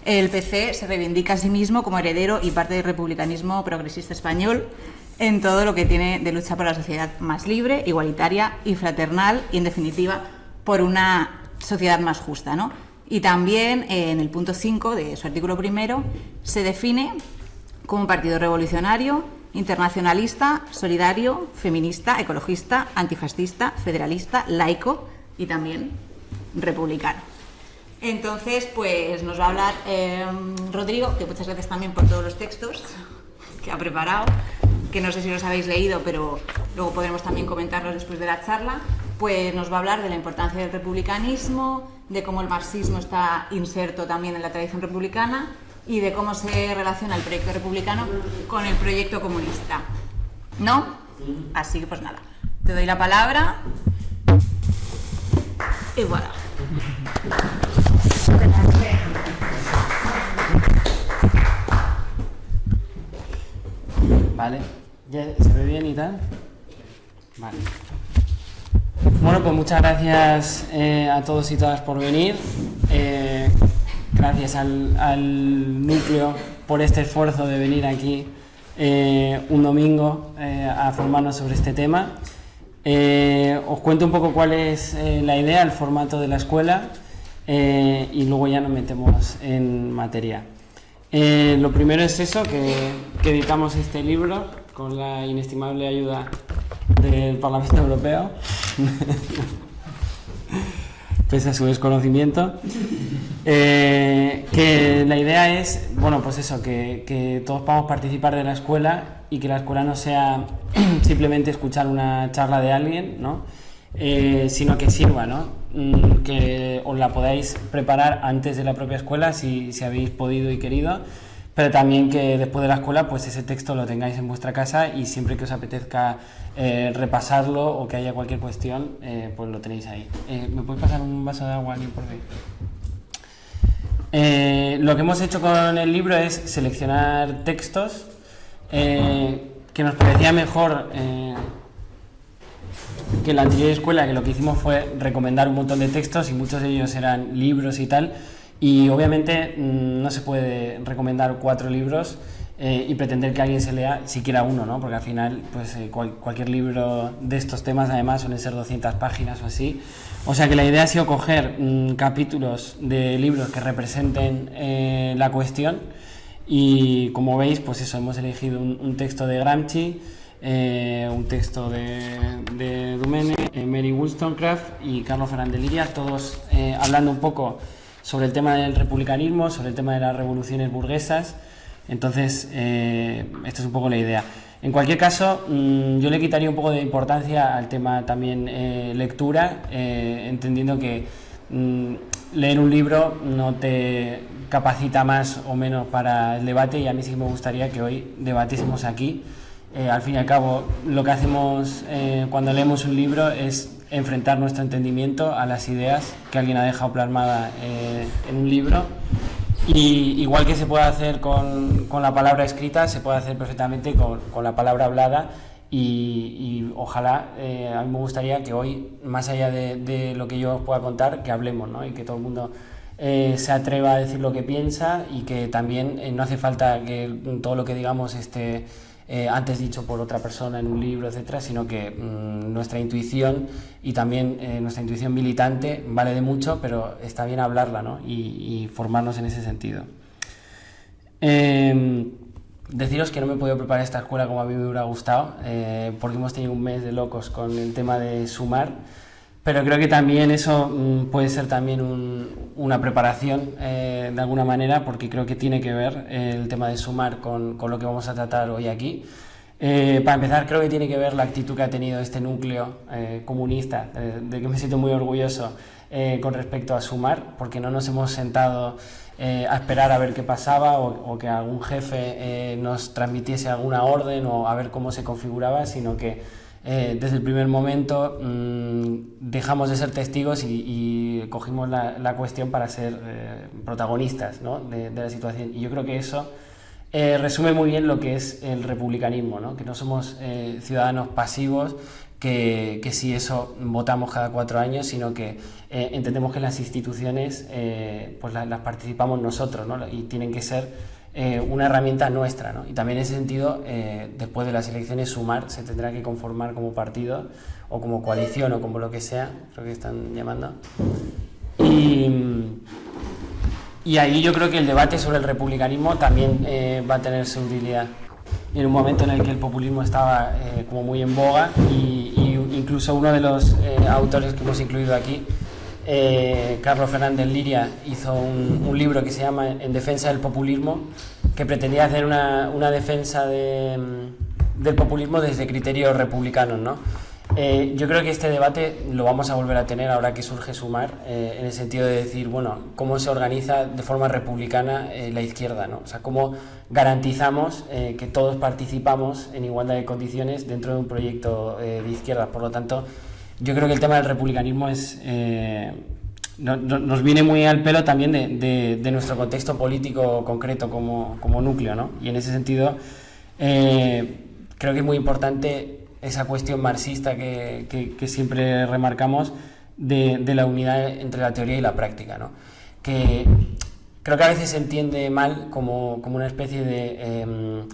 El PC se reivindica a sí mismo como heredero y parte del republicanismo progresista español en todo lo que tiene de lucha por la sociedad más libre, igualitaria y fraternal, y en definitiva por una sociedad más justa, ¿no? Y también en el punto 5 de su artículo primero se define como partido revolucionario, internacionalista, solidario, feminista, ecologista, antifascista, federalista, laico y también republicano. Entonces, pues nos va a hablar Rodrigo, que muchas gracias también por todos los textos que ha preparado, que no sé si los habéis leído, pero luego podremos también comentarlos después de la charla. Pues nos va a hablar de la importancia del republicanismo, de cómo el marxismo está inserto también en la tradición republicana y de cómo se relaciona el proyecto republicano con el proyecto comunista, ¿no? Así que pues nada, te doy la palabra y voilà. Vale, ¿ya se ve bien y tal? Vale. Bueno, pues muchas gracias a todos y todas por venir. Gracias al núcleo por este esfuerzo de venir aquí un domingo a formarnos sobre este tema. Os cuento un poco cuál es la idea, el formato de la escuela y luego ya nos metemos en materia. Lo primero es eso, que editamos este libro con la inestimable ayuda del Parlamento Europeo, pese a su desconocimiento. Que la idea es, bueno, pues eso, que todos podamos participar de la escuela y que la escuela no sea simplemente escuchar una charla de alguien, ¿no? Sino que sirva, ¿no? Que os la podáis preparar antes de la propia escuela si habéis podido y querido, pero también que después de la escuela pues ese texto lo tengáis en vuestra casa y siempre que os apetezca repasarlo o que haya cualquier cuestión, pues lo tenéis ahí. ¿Me podéis pasar un vaso de agua aquí, por favor? Lo que hemos hecho con el libro es seleccionar textos que nos parecía mejor que en la anterior escuela, que lo que hicimos fue recomendar un montón de textos y muchos de ellos eran libros y tal, y obviamente no se puede recomendar 4 libros y pretender que alguien se lea siquiera uno, ¿no? Porque al final pues cualquier libro de estos temas además suelen ser 200 páginas o así, o sea que la idea ha sido coger capítulos de libros que representen la cuestión y como veis pues eso, hemos elegido un texto de Gramsci, un texto de Dumene, Mary Wollstonecraft y Carlos Fernández Liria, todos hablando un poco sobre el tema del republicanismo, sobre el tema de las revoluciones burguesas. Entonces, esta es un poco la idea. En cualquier caso, yo le quitaría un poco de importancia al tema también lectura, entendiendo que leer un libro no te capacita más o menos para el debate, y a mí sí me gustaría que hoy debatiésemos aquí. Al fin y al cabo, lo que hacemos cuando leemos un libro es enfrentar nuestro entendimiento a las ideas que alguien ha dejado plasmada en un libro. Y igual que se puede hacer con la palabra escrita, se puede hacer perfectamente con la palabra hablada. Y ojalá, a mí me gustaría que hoy, más allá de lo que yo os pueda contar, que hablemos, ¿no? Y que todo el mundo se atreva a decir lo que piensa, y que también no hace falta que todo lo que digamos esté antes dicho por otra persona en un libro, etcétera, sino que nuestra intuición y también nuestra intuición militante vale de mucho, pero está bien hablarla, ¿no? y formarnos en ese sentido. Deciros que no me he podido preparar esta escuela como a mí me hubiera gustado, porque hemos tenido un mes de locos con el tema de sumar, pero creo que también eso puede ser también una preparación de alguna manera, porque creo que tiene que ver el tema de sumar con lo que vamos a tratar hoy aquí. Para empezar, creo que tiene que ver la actitud que ha tenido este núcleo comunista, de que me siento muy orgulloso con respecto a sumar, porque no nos hemos sentado a esperar a ver qué pasaba o que algún jefe nos transmitiese alguna orden o a ver cómo se configuraba, sino que desde el primer momento dejamos de ser testigos y cogimos la cuestión para ser protagonistas, ¿no? de la situación. Y yo creo que eso resume muy bien lo que es el republicanismo, ¿no? Que no somos ciudadanos pasivos que si eso votamos cada 4 años, sino que entendemos que las instituciones pues las participamos nosotros, ¿no? Y tienen que ser una herramienta nuestra, ¿no? Y también en ese sentido, después de las elecciones, Sumar se tendrá que conformar como partido o como coalición o como lo que sea, creo que están llamando. Y ahí yo creo que el debate sobre el republicanismo también va a tener su utilidad. En un momento en el que el populismo estaba como muy en boga y incluso uno de los autores que hemos incluido aquí, Carlos Fernández Liria, hizo un libro que se llama En defensa del populismo, que pretendía hacer una defensa del populismo desde criterios republicanos, ¿no? Yo creo que este debate lo vamos a volver a tener ahora que surge Sumar, en el sentido de decir, bueno, cómo se organiza de forma republicana la izquierda, ¿no? O sea, cómo garantizamos que todos participamos en igualdad de condiciones dentro de un proyecto de izquierda. Por lo tanto, yo creo que el tema del republicanismo nos viene muy al pelo también de nuestro contexto político concreto como núcleo, ¿no? Y en ese sentido, creo que es muy importante esa cuestión marxista que siempre remarcamos de la unidad entre la teoría y la práctica, ¿no? Que creo que a veces se entiende mal como una especie de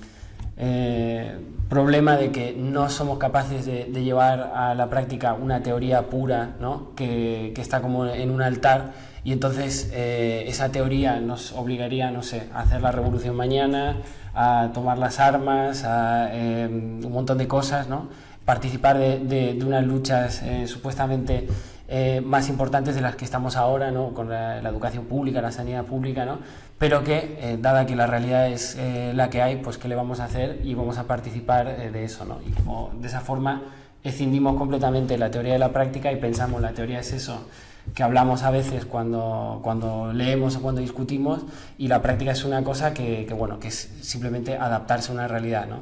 problema de que no somos capaces de llevar a la práctica una teoría pura, ¿no? que está como en un altar, y entonces esa teoría nos obligaría, no sé, a hacer la revolución mañana, a tomar las armas, a un montón de cosas, ¿no? Participar de unas luchas supuestamente más importantes de las que estamos ahora, ¿no? Con la educación pública, la sanidad pública, ¿no? Pero que, dada que la realidad es la que hay, pues ¿qué le vamos a hacer? Y vamos a participar de eso, ¿no? Y como de esa forma escindimos completamente la teoría de la práctica y pensamos la teoría es eso que hablamos a veces cuando leemos o cuando discutimos, y la práctica es una cosa que es simplemente adaptarse a una realidad, ¿no?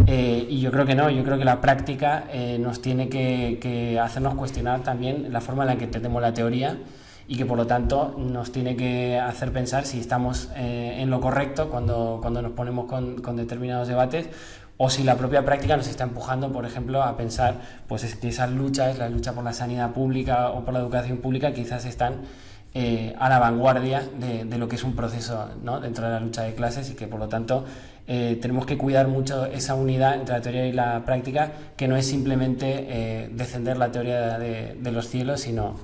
Y yo creo que no, yo creo que la práctica nos tiene que hacernos cuestionar también la forma en la que entendemos la teoría, y que por lo tanto nos tiene que hacer pensar si estamos en lo correcto cuando nos ponemos con determinados debates, o si la propia práctica nos está empujando, por ejemplo, a pensar pues es que esas luchas, la lucha por la sanidad pública o por la educación pública, quizás están a la vanguardia de lo que es un proceso, ¿no? Dentro de la lucha de clases, y que por lo tanto tenemos que cuidar mucho esa unidad entre la teoría y la práctica, que no es simplemente defender la teoría de los cielos, sino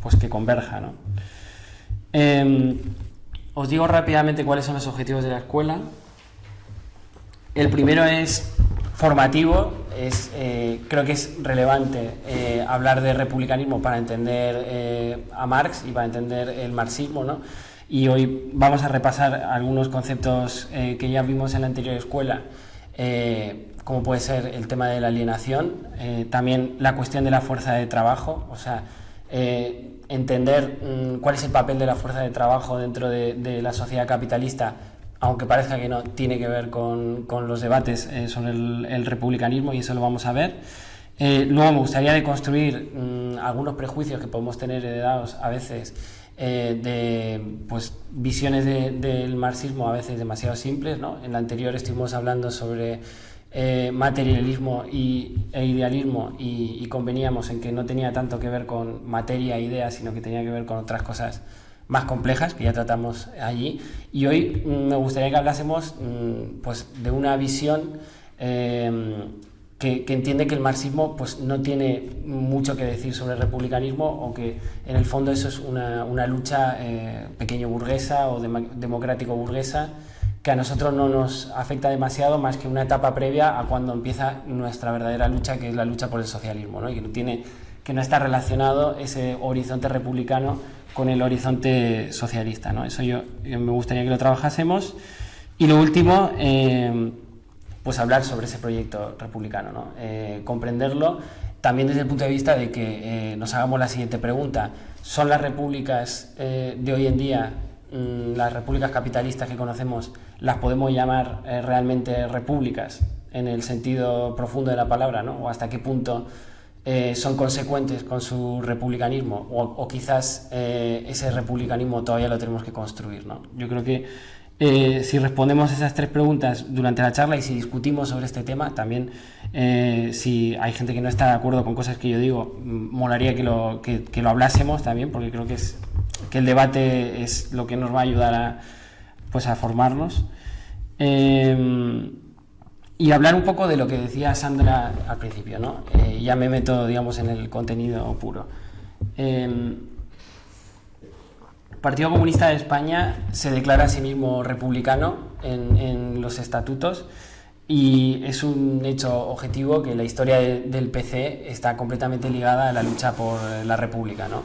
pues que converja, ¿no? Os digo rápidamente cuáles son los objetivos de la escuela. El primero es formativo, creo que es relevante hablar de republicanismo para entender a Marx y para entender el marxismo, ¿no? Y hoy vamos a repasar algunos conceptos que ya vimos en la anterior escuela, como puede ser el tema de la alienación, también la cuestión de la fuerza de trabajo, o sea, entender cuál es el papel de la fuerza de trabajo dentro de la sociedad capitalista, aunque parezca que no, tiene que ver con los debates sobre el republicanismo, y eso lo vamos a ver. Luego me gustaría deconstruir algunos prejuicios que podemos tener heredados a veces de pues, visiones del marxismo a veces demasiado simples, ¿no? En la anterior estuvimos hablando sobre materialismo e idealismo, y conveníamos en que no tenía tanto que ver con materia e ideas, sino que tenía que ver con otras cosas más complejas que ya tratamos allí. Y hoy me gustaría que hablásemos pues, de una visión que entiende que el marxismo pues, no tiene mucho que decir sobre el republicanismo, o que en el fondo eso es una lucha pequeño burguesa o democrático burguesa, que a nosotros no nos afecta demasiado, más que una etapa previa a cuando empieza nuestra verdadera lucha, que es la lucha por el socialismo, ¿no? Y que no está relacionado ese horizonte republicano con el horizonte socialista, ¿no? Eso yo me gustaría que lo trabajásemos. Y lo último, pues hablar sobre ese proyecto republicano, ¿no? Comprenderlo también desde el punto de vista de que nos hagamos la siguiente pregunta: ¿son las repúblicas de hoy en día, las repúblicas capitalistas que conocemos, las podemos llamar realmente repúblicas en el sentido profundo de la palabra, ¿no? O hasta qué punto son consecuentes con su republicanismo, o quizás ese republicanismo todavía lo tenemos que construir, ¿no? Yo creo que Si respondemos esas 3 preguntas durante la charla y si discutimos sobre este tema, también si hay gente que no está de acuerdo con cosas que yo digo, molaría que lo hablásemos también, porque creo que el debate es lo que nos va a ayudar a formarnos. Y hablar un poco de lo que decía Sandra al principio, ¿no? Ya me meto, digamos, en el contenido puro. El Partido Comunista de España se declara a sí mismo republicano en los estatutos, y es un hecho objetivo que la historia del PC está completamente ligada a la lucha por la república, ¿no?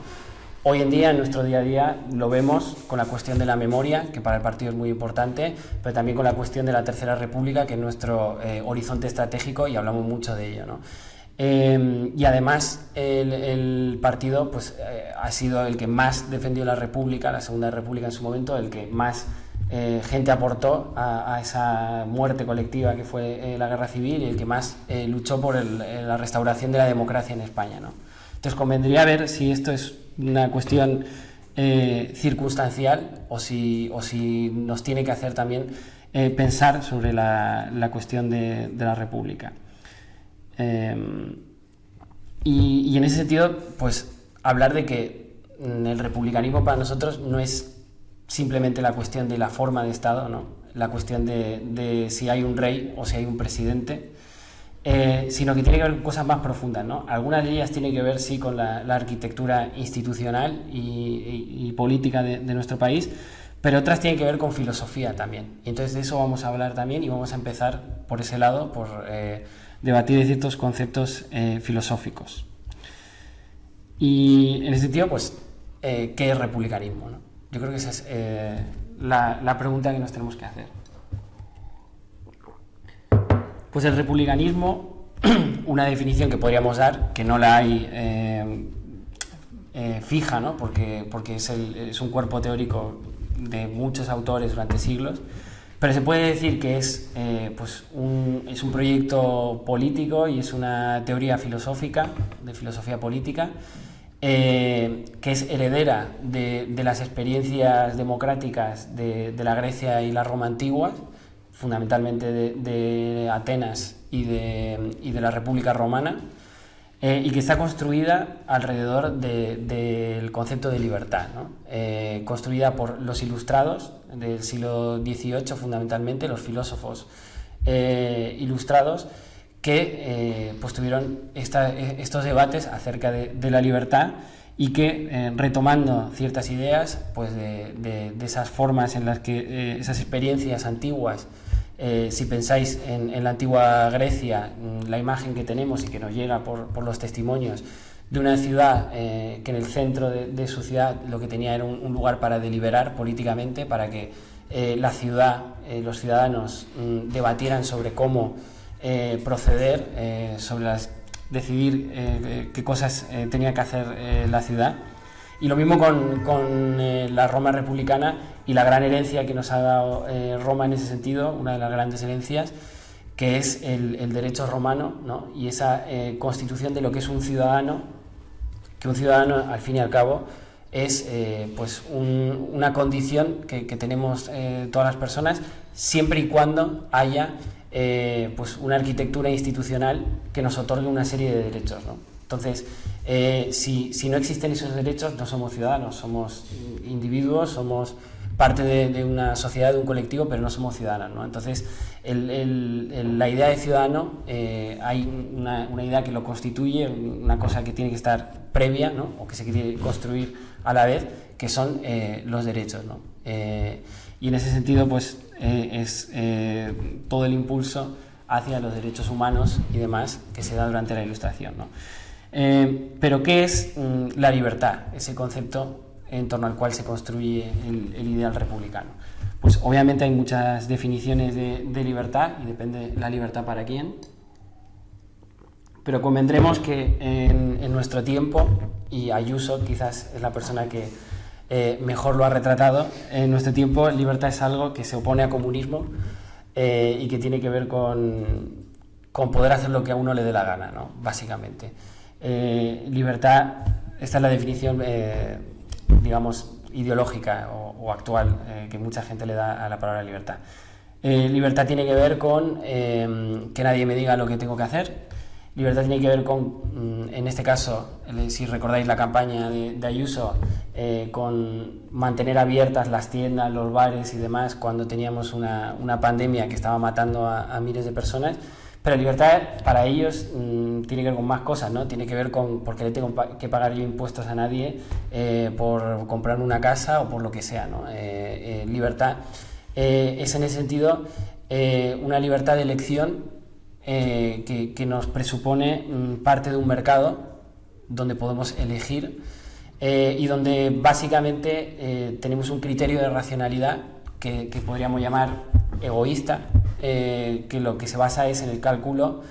Hoy en día, en nuestro día a día, lo vemos con la cuestión de la memoria, que para el partido es muy importante, pero también con la cuestión de la Tercera República, que es nuestro horizonte estratégico, y hablamos mucho de ello, ¿no? Y además el partido ha sido el que más defendió la República, la Segunda República en su momento, el que más gente aportó a esa muerte colectiva que fue la Guerra Civil, y el que más luchó por la restauración de la democracia en España, ¿no? Entonces convendría ver si esto es una cuestión circunstancial o si nos tiene que hacer también pensar sobre la cuestión de la República. Y en ese sentido, pues hablar de que el republicanismo para nosotros no es simplemente la cuestión de la forma de Estado, ¿no? La cuestión de si hay un rey o si hay un presidente, sino que tiene que ver con cosas más profundas, ¿no? Algunas de ellas tienen que ver, sí, con la arquitectura institucional y política de nuestro país, pero otras tienen que ver con filosofía también. Y entonces de eso vamos a hablar también, y vamos a empezar por ese lado, por debatir de ciertos conceptos filosóficos. Y en ese sentido, pues, ¿qué es republicanismo, no? Yo creo que esa es la pregunta que nos tenemos que hacer. Pues el republicanismo, una definición que podríamos dar, que no la hay fija, ¿no? Porque es un cuerpo teórico de muchos autores durante siglos, pero se puede decir que es un proyecto político y es una teoría filosófica, de filosofía política, que es heredera de las experiencias democráticas de la Grecia y la Roma antiguas, fundamentalmente de Atenas y de la República Romana, y que está construida alrededor del concepto de libertad, ¿no? Construida por los ilustrados del siglo XVIII, fundamentalmente, los filósofos ilustrados, que tuvieron estos debates acerca de la libertad, y que retomando ciertas ideas de esas formas en las que esas experiencias antiguas, si pensáis en la antigua Grecia, la imagen que tenemos y que nos llega por los testimonios de una ciudad que en el centro de su ciudad lo que tenía era un lugar para deliberar políticamente, para que la ciudad, los ciudadanos debatieran sobre cómo proceder, decidir qué cosas tenía que hacer la ciudad. Y lo mismo con la Roma republicana y la gran herencia que nos ha dado Roma en ese sentido, una de las grandes herencias, que es el derecho romano, ¿no? Y esa constitución de lo que es un ciudadano, que un ciudadano al fin y al cabo es una condición que tenemos todas las personas, siempre y cuando haya una arquitectura institucional que nos otorgue una serie de derechos, ¿no? Entonces, si no existen esos derechos, no somos ciudadanos, somos individuos, somos parte de una sociedad, de un colectivo, pero no somos ciudadanos, ¿no? Entonces, la idea de ciudadano, hay una idea que lo constituye, una cosa que tiene que estar previa, ¿no? O que se quiere construir a la vez, que son los derechos, ¿no? Y en ese sentido, es todo el impulso hacia los derechos humanos y demás que se da durante la Ilustración, ¿no? Pero ¿qué es la libertad? Ese concepto en torno al cual se construye el ideal republicano. Pues obviamente hay muchas definiciones de libertad, y depende la libertad para quién, pero convendremos que en nuestro tiempo, y Ayuso quizás es la persona que mejor lo ha retratado, en nuestro tiempo libertad es algo que se opone a comunismo, y que tiene que ver con poder hacer lo que a uno le dé la gana, ¿no? Básicamente. Libertad, esta es la definición, digamos, ideológica o actual que mucha gente le da a la palabra libertad. Libertad tiene que ver con que nadie me diga lo que tengo que hacer. Libertad tiene que ver con, en este caso, si recordáis la campaña de Ayuso, con mantener abiertas las tiendas, los bares y demás cuando teníamos una pandemia que estaba matando a miles de personas. Pero libertad para ellos tiene que ver con más cosas, ¿no? Tiene que ver con porque le tengo que pagar yo impuestos a nadie por comprar una casa o por lo que sea, ¿no? Libertad es en ese sentido una libertad de elección que nos presupone parte de un mercado donde podemos elegir y donde básicamente tenemos un criterio de racionalidad que podríamos llamar egoísta, que lo que se basa es en el cálculo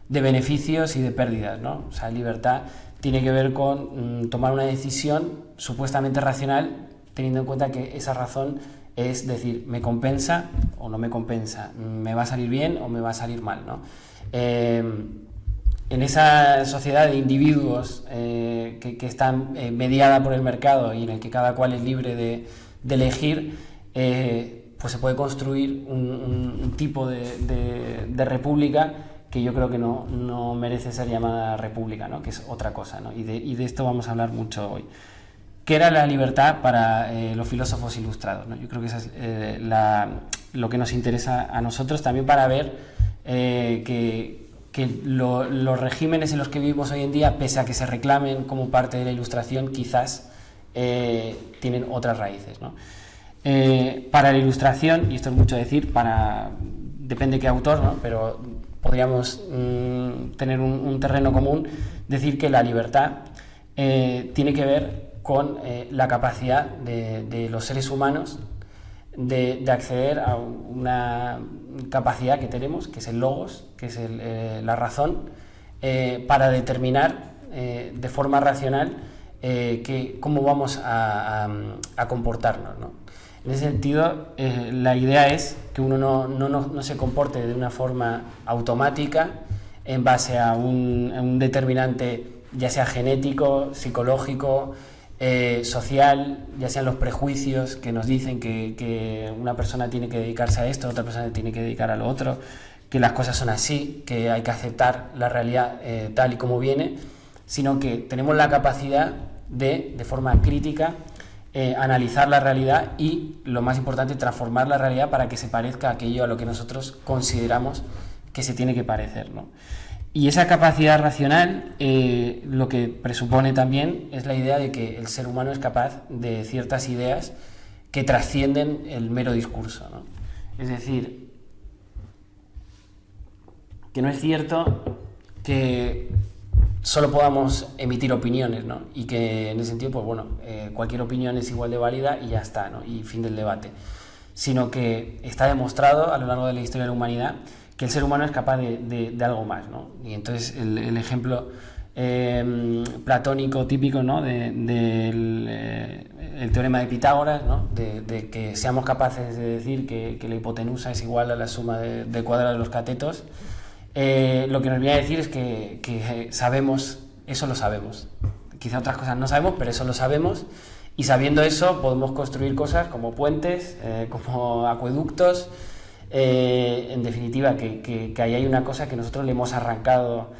de beneficios y de pérdidas, ¿no? O sea, libertad tiene que ver con tomar una decisión supuestamente racional, teniendo en cuenta que esa razón es decir, ¿me compensa o no me compensa? ¿Me va a salir bien o me va a salir mal, ¿no? En esa sociedad de individuos que están mediada por el mercado y en el que cada cual es libre de elegir, pues se puede construir un tipo de república que yo creo que no merece ser llamada república, ¿no? Que es otra cosa, ¿no? Y de esto vamos a hablar mucho hoy. ¿Qué era la libertad para los filósofos ilustrados, ¿no? Yo creo que eso es lo que nos interesa a nosotros también para ver que los regímenes en los que vivimos hoy en día, pese a que se reclamen como parte de la Ilustración, quizás tienen otras raíces, ¿no? Para la Ilustración, y esto es mucho decir, depende qué autor, ¿no? Pero podríamos tener un terreno común, decir que la libertad tiene que ver con la capacidad de los seres humanos de acceder a una capacidad que tenemos, que es el logos, que es la razón, para determinar de forma racional cómo vamos a comportarnos, ¿no? En ese sentido, la idea es que uno no se comporte de una forma automática en base a un determinante, ya sea genético, psicológico, social, ya sean los prejuicios que nos dicen que una persona tiene que dedicarse a esto, otra persona tiene que dedicar a lo otro, que las cosas son así, que hay que aceptar la realidad tal y como viene, sino que tenemos la capacidad de forma crítica, analizar la realidad y, lo más importante, transformar la realidad para que se parezca a aquello a lo que nosotros consideramos que se tiene que parecer, ¿no? Y esa capacidad racional lo que presupone también es la idea de que el ser humano es capaz de ciertas ideas que trascienden el mero discurso, ¿no? Es decir, que no es cierto que solo podamos emitir opiniones, ¿no? Y que en ese sentido, pues bueno, cualquier opinión es igual de válida y ya está, ¿no? Y fin del debate. Sino que está demostrado a lo largo de la historia de la humanidad que el ser humano es capaz de algo más, ¿no? Y entonces el ejemplo platónico típico, ¿no? El teorema de Pitágoras, ¿no? De que seamos capaces de decir que la hipotenusa es igual a la suma de cuadrados de los catetos, lo que nos viene a decir es que sabemos, eso lo sabemos. Quizá otras cosas no sabemos, pero eso lo sabemos, y sabiendo eso podemos construir cosas como puentes, como acueductos. En definitiva, que ahí hay una cosa que nosotros le hemos arrancado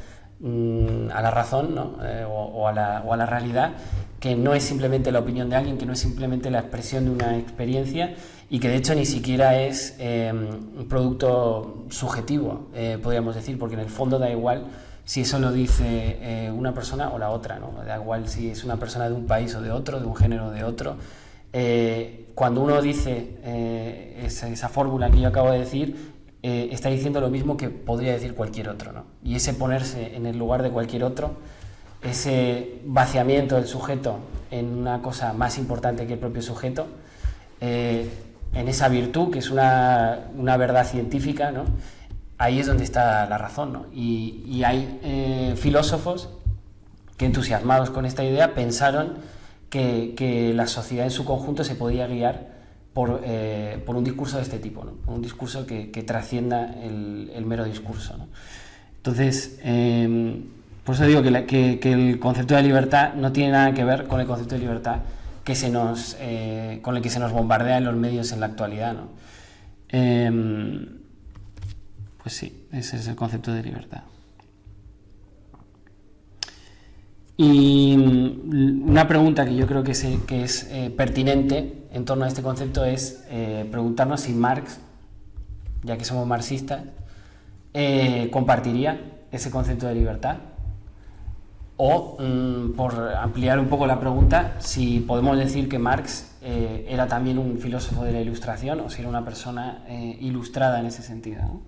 a la razón, ¿no? o a la realidad, que no es simplemente la opinión de alguien, que no es simplemente la expresión de una experiencia y que de hecho ni siquiera es un producto subjetivo, podríamos decir, porque en el fondo da igual si eso lo dice una persona o la otra, ¿no? Da igual si es una persona de un país o de otro, de un género o de otro. Cuando uno dice esa fórmula que yo acabo de decir, está diciendo lo mismo que podría decir cualquier otro, ¿no? Y ese ponerse en el lugar de cualquier otro, ese vaciamiento del sujeto en una cosa más importante que el propio sujeto, en esa virtud que es una verdad científica, ¿no? Ahí es donde está la razón, ¿no? Y hay filósofos que, entusiasmados con esta idea, pensaron que la sociedad en su conjunto se podía guiar por un discurso de este tipo, ¿no? Por un discurso que trascienda el mero discurso, ¿no? Entonces, por eso digo que el concepto de libertad no tiene nada que ver con el concepto de libertad con el que se nos bombardea en los medios en la actualidad, ¿no? Pues sí, ese es el concepto de libertad. Y una pregunta que yo creo que es pertinente en torno a este concepto es preguntarnos si Marx, ya que somos marxistas, compartiría ese concepto de libertad, o por ampliar un poco la pregunta, si podemos decir que Marx era también un filósofo de la Ilustración, o si era una persona ilustrada en ese sentido, ¿no?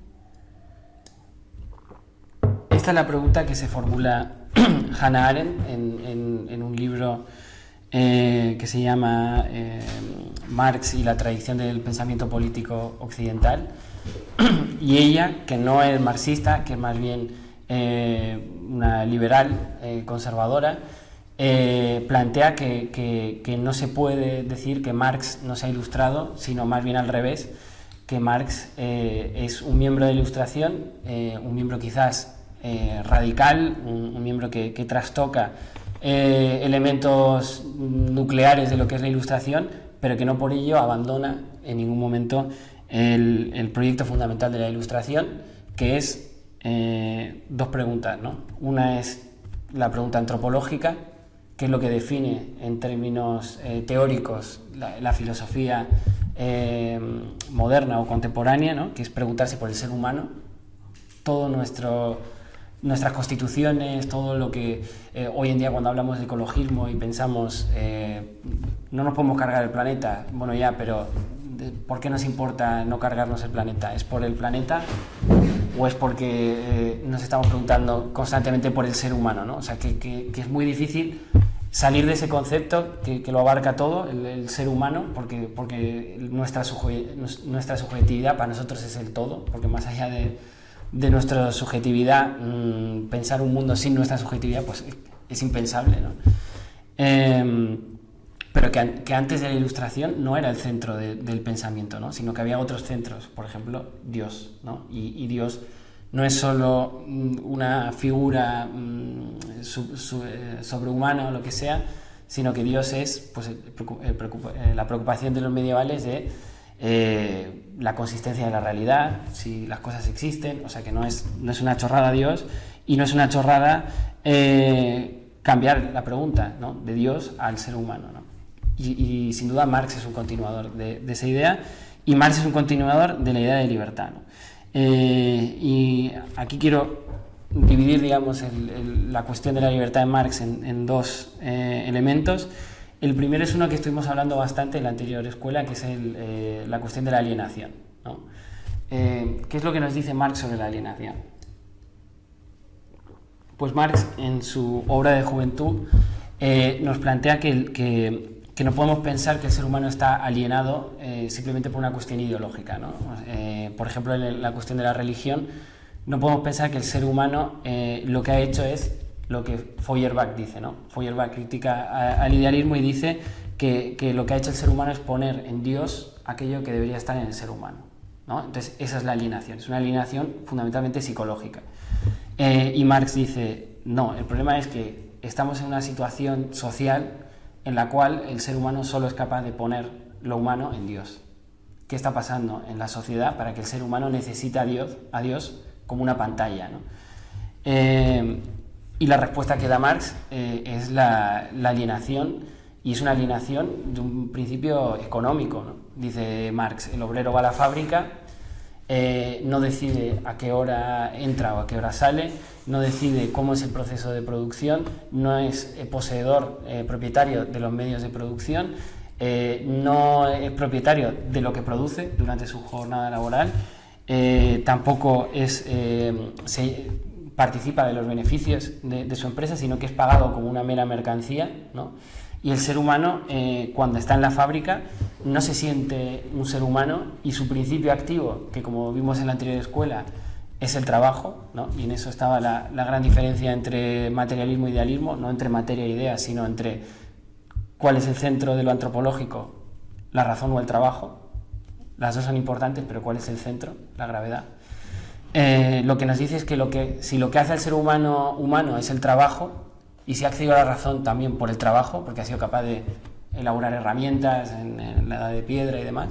Esta es la pregunta que se formula Hannah Arendt en un libro que se llama Marx y la tradición del pensamiento político occidental, y ella, que no es marxista, que es más bien una liberal conservadora, plantea que no se puede decir que Marx no se ha ilustrado, sino más bien al revés, que Marx es un miembro de la Ilustración, un miembro quizás radical, un miembro que trastoca elementos nucleares de lo que es la Ilustración, pero que no por ello abandona en ningún momento el proyecto fundamental de la Ilustración, que es dos preguntas, ¿no? Una es la pregunta antropológica, que es lo que define en términos teóricos la filosofía moderna o contemporánea, ¿no? Que es preguntarse por el ser humano. Todo nuestras constituciones, todo lo que hoy en día cuando hablamos de ecologismo y pensamos no nos podemos cargar el planeta, bueno ya, pero ¿por qué nos importa no cargarnos el planeta? ¿Es por el planeta o es porque nos estamos preguntando constantemente por el ser humano, ¿no? O sea, que es muy difícil salir de ese concepto que lo abarca todo, el ser humano, porque nuestra subjetividad para nosotros es el todo, porque más allá de nuestra subjetividad, pensar un mundo sin nuestra subjetividad pues es impensable, ¿no? Pero que antes de la Ilustración no era el centro del pensamiento, ¿no? Sino que había otros centros, por ejemplo, Dios, ¿no? Y Dios no es solo una figura sobrehumana o lo que sea, sino que Dios es pues, la preocupación de los medievales de la consistencia de la realidad, si las cosas existen, o sea que no es una chorrada Dios, y no es una chorrada cambiar la pregunta, ¿no? De Dios al ser humano, ¿no? Y sin duda Marx es un continuador de esa idea, y Marx es un continuador de la idea de libertad, ¿no? Y aquí quiero dividir, digamos, la cuestión de la libertad de Marx en dos elementos. El primero es uno que estuvimos hablando bastante en la anterior escuela, que es la cuestión de la alienación, ¿no? ¿Qué es lo que nos dice Marx sobre la alienación? Pues Marx, en su obra de Juventud, nos plantea que no podemos pensar que el ser humano está alienado simplemente por una cuestión ideológica, ¿no? Por ejemplo, en la cuestión de la religión, no podemos pensar que el ser humano lo que ha hecho es lo que Feuerbach dice, ¿no? Feuerbach critica al idealismo y dice que lo que ha hecho el ser humano es poner en Dios aquello que debería estar en el ser humano, ¿no? Entonces, esa es la alienación, es una alienación fundamentalmente psicológica. Y Marx dice, no, el problema es que estamos en una situación social en la cual el ser humano solo es capaz de poner lo humano en Dios. ¿Qué está pasando en la sociedad para que el ser humano necesite a Dios como una pantalla, ¿no? Y la respuesta que da Marx es la alienación, y es una alienación de un principio económico, ¿no? Dice Marx, el obrero va a la fábrica, no decide a qué hora entra o a qué hora sale, no decide cómo es el proceso de producción, no es poseedor, propietario de los medios de producción, no es propietario de lo que produce durante su jornada laboral, tampoco participa de los beneficios de su empresa, sino que es pagado como una mera mercancía, ¿no? Y el ser humano, cuando está en la fábrica, no se siente un ser humano, y su principio activo, que como vimos en la anterior escuela, es el trabajo, ¿no? Y en eso estaba la gran diferencia entre materialismo e idealismo, no entre materia e idea, sino entre cuál es el centro de lo antropológico, la razón o el trabajo. Las dos son importantes, pero ¿cuál es el centro? La gravedad. Lo que nos dice es que si lo que hace el ser humano es el trabajo, y si ha accedido a la razón también por el trabajo, porque ha sido capaz de elaborar herramientas en la edad de piedra y demás.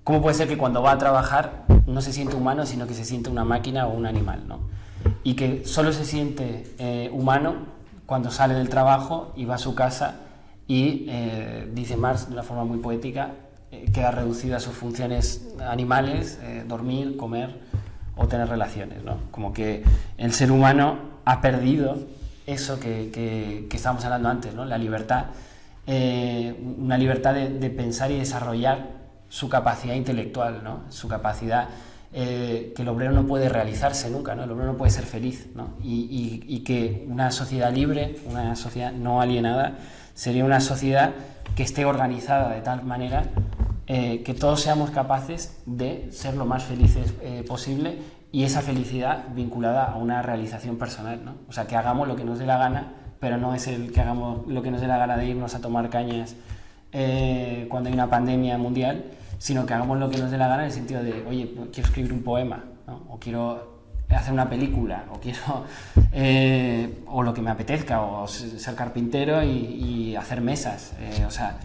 ¿Cómo puede ser que cuando va a trabajar no se siente humano, sino que se siente una máquina o un animal, ¿no? Y que solo se siente humano cuando sale del trabajo y va a su casa y, dice Marx de una forma muy poética, queda reducido a sus funciones animales, dormir, comer o tener relaciones, ¿no? Como que el ser humano ha perdido eso que estábamos hablando antes, ¿no? La libertad, una libertad de pensar y desarrollar su capacidad intelectual, ¿no? Su capacidad que el obrero no puede realizarse nunca, ¿no? El obrero no puede ser feliz, ¿no? Y que una sociedad libre, una sociedad no alienada, sería una sociedad que esté organizada de tal manera que todos seamos capaces de ser lo más felices posible, y esa felicidad vinculada a una realización personal, ¿no? O sea, que hagamos lo que nos dé la gana, pero no es el que hagamos lo que nos dé la gana de irnos a tomar cañas cuando hay una pandemia mundial, sino que hagamos lo que nos dé la gana en el sentido de, oye, quiero escribir un poema, ¿no? O quiero hacer una película, o quiero o lo que me apetezca, o ser carpintero y hacer mesas, o sea,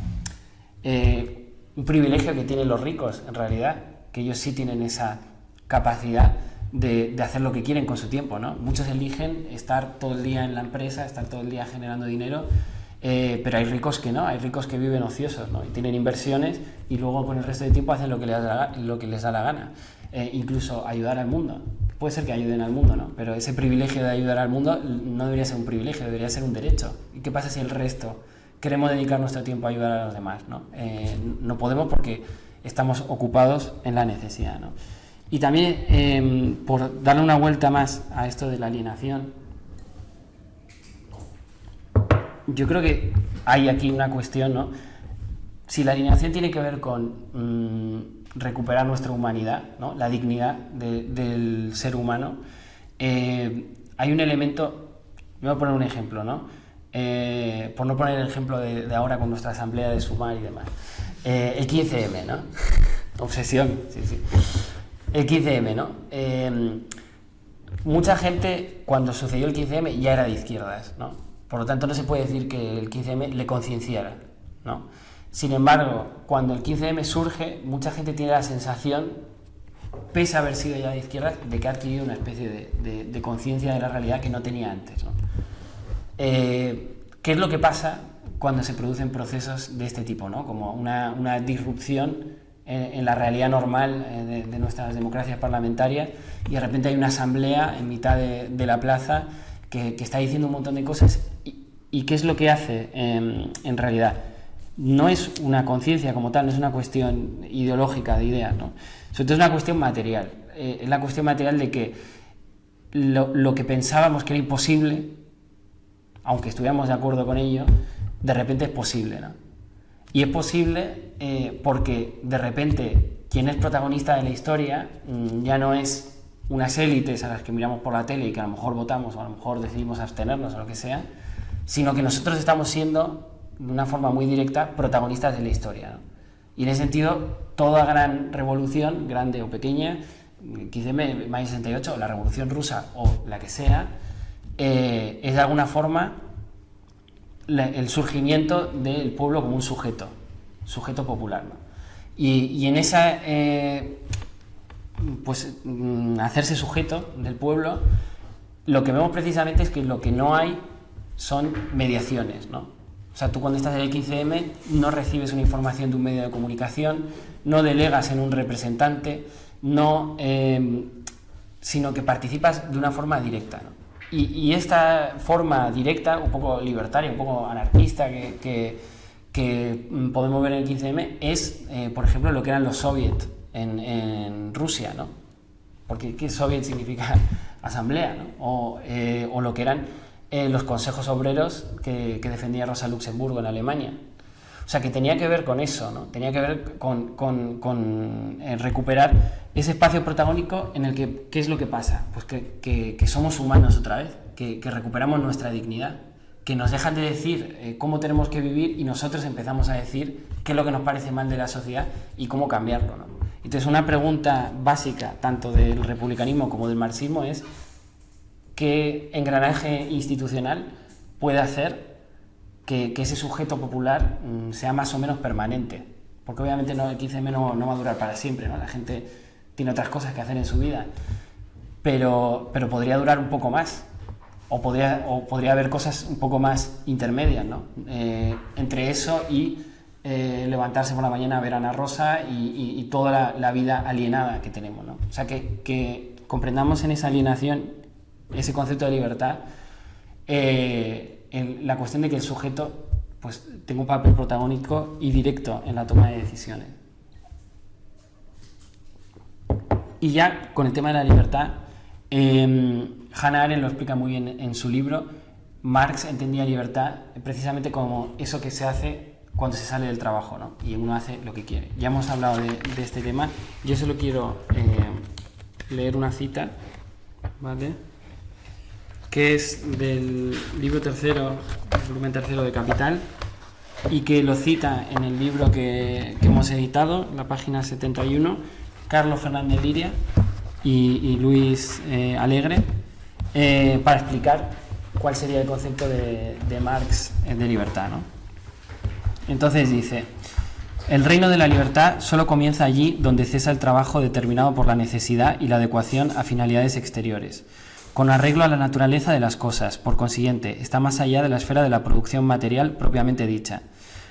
un privilegio que tienen los ricos en realidad, que ellos sí tienen esa capacidad de hacer lo que quieren con su tiempo, ¿no? Muchos eligen estar todo el día en la empresa, estar todo el día generando dinero, pero hay ricos que no, hay ricos que viven ociosos, ¿no? Y tienen inversiones y luego con el resto de tiempo hacen lo que les da la gana, incluso ayudar al mundo. Puede ser que ayuden al mundo, ¿no? Pero ese privilegio de ayudar al mundo no debería ser un privilegio, debería ser un derecho. ¿Y qué pasa si el resto queremos dedicar nuestro tiempo a ayudar a los demás, ¿no? No podemos porque estamos ocupados en la necesidad, ¿no? Y también, por darle una vuelta más a esto de la alienación, yo creo que hay aquí una cuestión, ¿no? Si la alienación tiene que ver con recuperar nuestra humanidad, ¿no? La dignidad del ser humano, hay un elemento, me voy a poner un ejemplo, ¿no? Por no poner el ejemplo de ahora con nuestra asamblea de Sumar y demás. El 15M, ¿no? Obsesión, sí. El 15M, ¿no? Mucha gente, cuando sucedió el 15M, ya era de izquierdas, ¿no? Por lo tanto, no se puede decir que el 15M le concienciara, ¿no? Sin embargo, cuando el 15M surge, mucha gente tiene la sensación, pese a haber sido ya de izquierdas, de que ha adquirido una especie de conciencia de la realidad que no tenía antes, ¿no? ¿Qué es lo que pasa cuando se producen procesos de este tipo, ¿no? Como una disrupción en la realidad normal de nuestras democracias parlamentarias, y de repente hay una asamblea en mitad de la plaza que está diciendo un montón de cosas, y ¿qué es lo que hace en realidad? No es una conciencia como tal, no es una cuestión ideológica de ideas, ¿no? Sobre todo es una cuestión material, es la cuestión material de que lo que pensábamos que era imposible, aunque estuviéramos de acuerdo con ello, de repente es posible, ¿no? Y es posible porque de repente quien es protagonista de la historia ya no es unas élites a las que miramos por la tele y que a lo mejor votamos o a lo mejor decidimos abstenernos o lo que sea, sino que nosotros estamos siendo, de una forma muy directa, protagonistas de la historia, ¿no? Y en ese sentido, toda gran revolución, grande o pequeña, 15M, mayo 68, la revolución rusa o la que sea, es de alguna forma el surgimiento del pueblo como un sujeto popular, ¿no? Y en esa, hacerse sujeto del pueblo, lo que vemos precisamente es que lo que no hay son mediaciones, ¿no? O sea, tú cuando estás en el 15M no recibes una información de un medio de comunicación, no delegas en un representante, sino que participas de una forma directa, ¿no? Y esta forma directa, un poco libertaria, un poco anarquista que podemos ver en el 15M es, por ejemplo, lo que eran los soviets en Rusia, ¿no? Porque ¿qué soviet significa? Asamblea, ¿no? O lo que eran los consejos obreros que defendía Rosa Luxemburgo en Alemania. O sea, que tenía que ver con eso, ¿no? Tenía que ver con recuperar ese espacio protagónico en el que, ¿qué es lo que pasa? Pues que somos humanos otra vez, que recuperamos nuestra dignidad, que nos dejan de decir cómo tenemos que vivir y nosotros empezamos a decir qué es lo que nos parece mal de la sociedad y cómo cambiarlo, ¿no? Entonces, una pregunta básica, tanto del republicanismo como del marxismo, es ¿qué engranaje institucional puede hacer que ese sujeto popular sea más o menos permanente, porque obviamente el 15M no va a durar para siempre, ¿no? La gente tiene otras cosas que hacer en su vida, pero podría durar un poco más, o podría haber cosas un poco más intermedias, ¿no? Entre eso y levantarse por la mañana a ver a Ana Rosa y toda la vida alienada que tenemos, ¿no? O sea, que comprendamos en esa alienación ese concepto de libertad, en la cuestión de que el sujeto pues tenga un papel protagónico y directo en la toma de decisiones. Y ya con el tema de la libertad, Hannah Arendt lo explica muy bien en su libro. Marx entendía libertad precisamente como eso que se hace cuando se sale del trabajo, ¿no? Y uno hace lo que quiere. Ya hemos hablado de este tema. Yo solo quiero leer una cita, ¿vale?, que es del libro tercero, volumen tercero de Capital, y que lo cita en el libro que hemos editado, la página 71, Carlos Fernández Liria y Luis Alegre, para explicar cuál sería el concepto de Marx de libertad, ¿no? Entonces dice: el reino de la libertad solo comienza allí donde cesa el trabajo determinado por la necesidad y la adecuación a finalidades exteriores, con arreglo a la naturaleza de las cosas. Por consiguiente, está más allá de la esfera de la producción material propiamente dicha.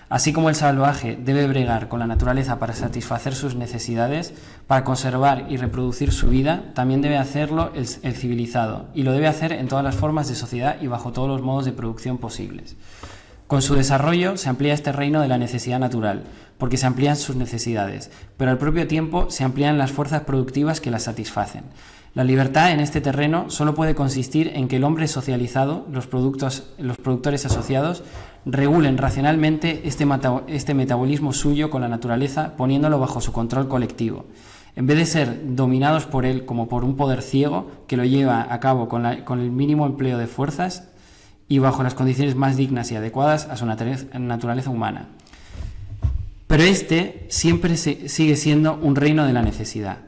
Así como el salvaje debe bregar con la naturaleza para satisfacer sus necesidades, para conservar y reproducir su vida, también debe hacerlo el civilizado, y lo debe hacer en todas las formas de sociedad y bajo todos los modos de producción posibles. Con su desarrollo se amplía este reino de la necesidad natural, porque se amplían sus necesidades, pero al propio tiempo se amplían las fuerzas productivas que las satisfacen. La libertad en este terreno solo puede consistir en que el hombre socializado, los productores asociados, regulen racionalmente este metabolismo suyo con la naturaleza, poniéndolo bajo su control colectivo. En vez de ser dominados por él como por un poder ciego que lo lleva a cabo con el mínimo empleo de fuerzas y bajo las condiciones más dignas y adecuadas a su naturaleza humana. Pero este siempre sigue siendo un reino de la necesidad.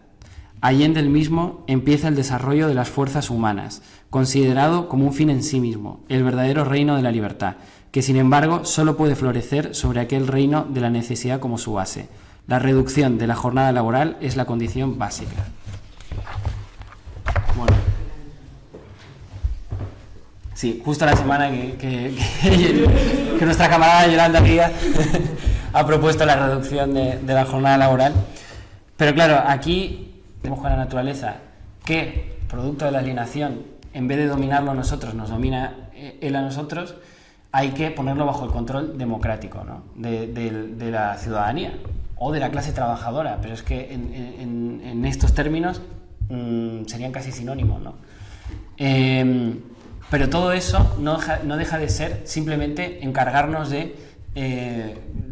Allende el mismo empieza el desarrollo de las fuerzas humanas, considerado como un fin en sí mismo, el verdadero reino de la libertad, que sin embargo solo puede florecer sobre aquel reino de la necesidad como su base. La reducción de la jornada laboral es la condición básica. Bueno. Sí, justo la semana que nuestra camarada Yolanda Guía ha propuesto la reducción de la jornada laboral. Pero claro, aquí tenemos con la naturaleza que, producto de la alienación, en vez de dominarlo nosotros, nos domina él a nosotros. Hay que ponerlo bajo el control democrático, ¿no?, de la ciudadanía o de la clase trabajadora, pero es que en estos términos serían casi sinónimos, ¿no? Pero todo eso no deja de ser simplemente encargarnos de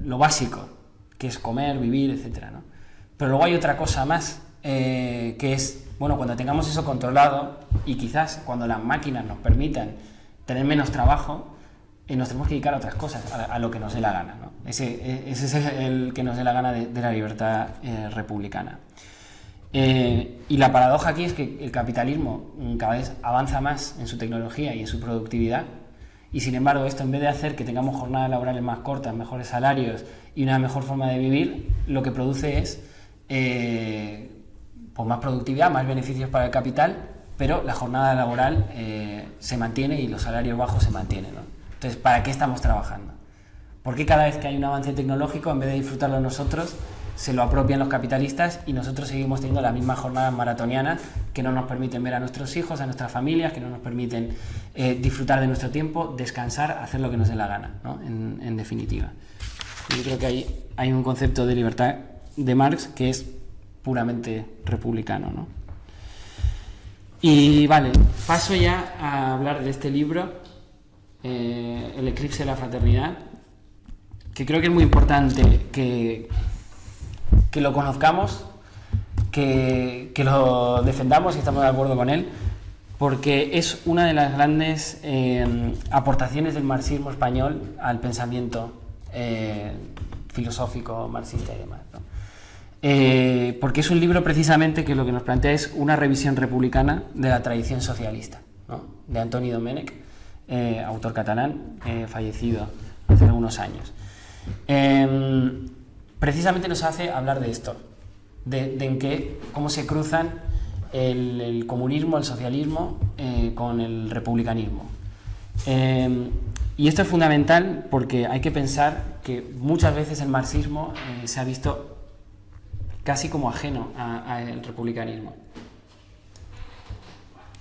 lo básico, que es comer, vivir, etcétera, ¿no? Pero luego hay otra cosa más, que es, bueno, cuando tengamos eso controlado y quizás cuando las máquinas nos permitan tener menos trabajo, nos tenemos que dedicar a otras cosas, a lo que nos dé la gana, ¿no? Ese es el que nos dé la gana de la libertad republicana. Y la paradoja aquí es que el capitalismo cada vez avanza más en su tecnología y en su productividad, y sin embargo esto, en vez de hacer que tengamos jornadas laborales más cortas, mejores salarios y una mejor forma de vivir, lo que produce es pues más productividad, más beneficios para el capital, pero la jornada laboral se mantiene y los salarios bajos se mantienen, ¿no? Entonces, ¿para qué estamos trabajando? ¿Por qué cada vez que hay un avance tecnológico, en vez de disfrutarlo nosotros, se lo apropian los capitalistas y nosotros seguimos teniendo las mismas jornadas maratonianas que no nos permiten ver a nuestros hijos, a nuestras familias, que no nos permiten disfrutar de nuestro tiempo, descansar, hacer lo que nos dé la gana, ¿no? En definitiva. Yo creo que hay un concepto de libertad de Marx que es puramente republicano, ¿no? Y vale, paso ya a hablar de este libro, El eclipse de la fraternidad, que creo que es muy importante que lo conozcamos, que lo defendamos y estamos de acuerdo con él, porque es una de las grandes aportaciones del marxismo español al pensamiento filosófico marxista y demás, ¿no? Porque es un libro precisamente que lo que nos plantea es una revisión republicana de la tradición socialista, ¿no?, de Antoni Domènech, autor catalán, fallecido hace algunos años. Precisamente nos hace hablar de esto, de cómo se cruzan el comunismo, el socialismo con el republicanismo. Y esto es fundamental porque hay que pensar que muchas veces el marxismo se ha visto casi como ajeno al republicanismo.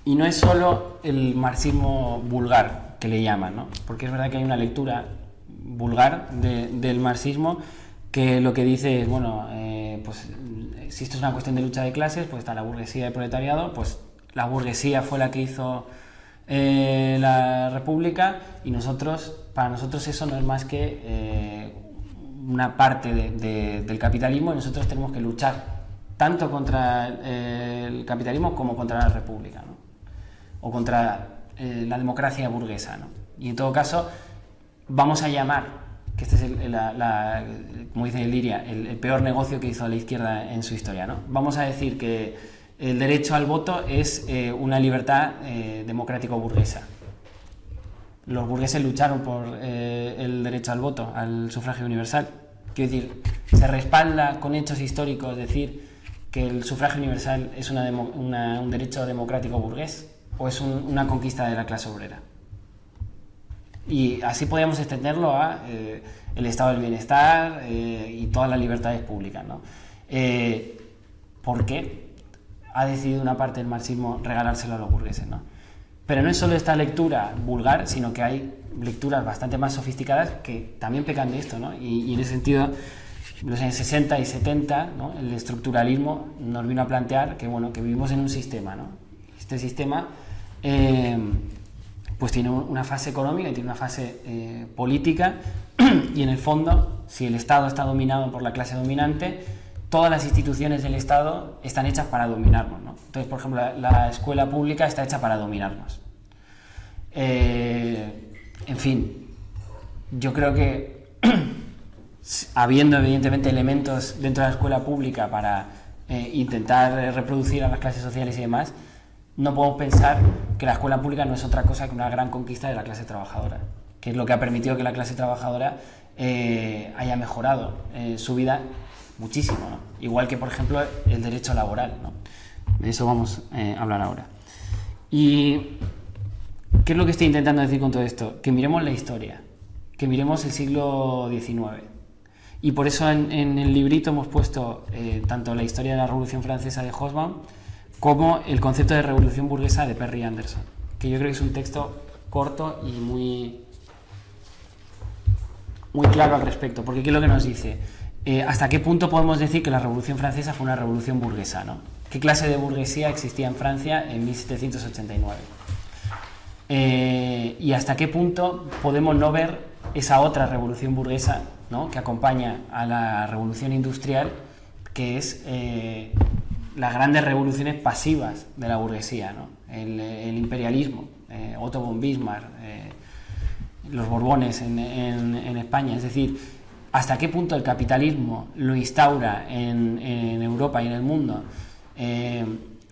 Y no es solo el marxismo vulgar, que le llaman, ¿no? Porque es verdad que hay una lectura vulgar del marxismo que lo que dice es, bueno, pues si esto es una cuestión de lucha de clases, pues está la burguesía y el proletariado, pues la burguesía fue la que hizo la república y para nosotros eso no es más que una parte del capitalismo y nosotros tenemos que luchar tanto contra el capitalismo como contra la república, ¿no? O contra la democracia burguesa, ¿no? Y en todo caso vamos a llamar, que este es como dice Liria, el peor negocio que hizo la izquierda en su historia, ¿no? Vamos a decir que el derecho al voto es una libertad democrático-burguesa. Los burgueses lucharon por el derecho al voto, al sufragio universal. Quiero decir, se respalda con hechos históricos decir que el sufragio universal es un derecho democrático-burgués o es una conquista de la clase obrera. Y así podríamos extenderlo a el estado del bienestar y todas las libertades públicas, ¿no? ¿Por qué ha decidido una parte del marxismo regalárselo a los burgueses, ¿no? Pero no es solo esta lectura vulgar, sino que hay lecturas bastante más sofisticadas que también pecan de esto, ¿no? Y en ese sentido, en los años 60 y 70, ¿no? El estructuralismo nos vino a plantear que, bueno, que vivimos en un sistema, ¿no? Este sistema pues tiene una fase económica y tiene una fase política y en el fondo, si el Estado está dominado por la clase dominante, todas las instituciones del Estado están hechas para dominarnos, ¿no? Entonces, por ejemplo, la escuela pública está hecha para dominarnos. En fin, yo creo que habiendo evidentemente elementos dentro de la escuela pública para intentar reproducir a las clases sociales y demás, no podemos pensar que la escuela pública no es otra cosa que una gran conquista de la clase trabajadora, que es lo que ha permitido que la clase trabajadora haya mejorado su vida muchísimo, ¿no? Igual que, por ejemplo, el derecho laboral, ¿no? De eso vamos a hablar ahora. ¿Y qué es lo que estoy intentando decir con todo esto? Que miremos la historia, que miremos el siglo XIX. Y por eso en el librito hemos puesto tanto la historia de la Revolución Francesa de Hobsbawm como el concepto de revolución burguesa de Perry Anderson, que yo creo que es un texto corto y muy claro al respecto, porque ¿qué es lo que nos dice? ¿Hasta qué punto podemos decir que la Revolución Francesa fue una revolución burguesa, ¿no? ¿Qué clase de burguesía existía en Francia en 1789? ¿Y hasta qué punto podemos no ver esa otra revolución burguesa, ¿no? Que acompaña a la revolución industrial, que es las grandes revoluciones pasivas de la burguesía, ¿no? El imperialismo, Otto von Bismarck, los Borbones en España, es decir, hasta qué punto el capitalismo lo instaura en Europa y en el mundo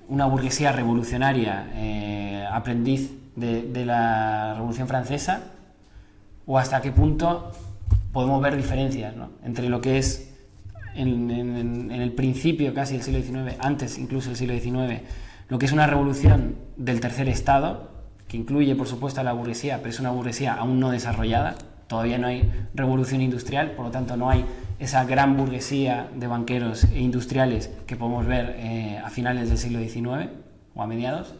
una burguesía revolucionaria, aprendiz de la Revolución Francesa, o hasta qué punto podemos ver diferencias, ¿no? Entre lo que es en el principio casi del siglo XIX, antes incluso del siglo XIX, lo que es una revolución del tercer estado, que incluye por supuesto a la burguesía, pero es una burguesía aún no desarrollada, todavía no hay revolución industrial, por lo tanto no hay esa gran burguesía de banqueros e industriales que podemos ver a finales del siglo XIX o a mediados.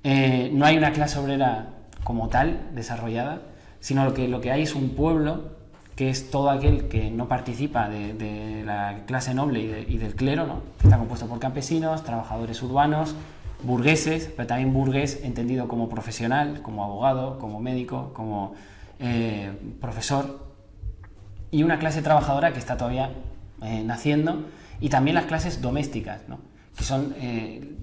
No hay una clase obrera como tal desarrollada, sino lo que hay es un pueblo que es todo aquel que no participa de la clase noble y del clero, ¿no? Que está compuesto por campesinos, trabajadores urbanos, burgueses, pero también burgués entendido como profesional, como abogado, como médico, como profesor, y una clase trabajadora que está todavía naciendo, y también las clases domésticas, ¿no? Que son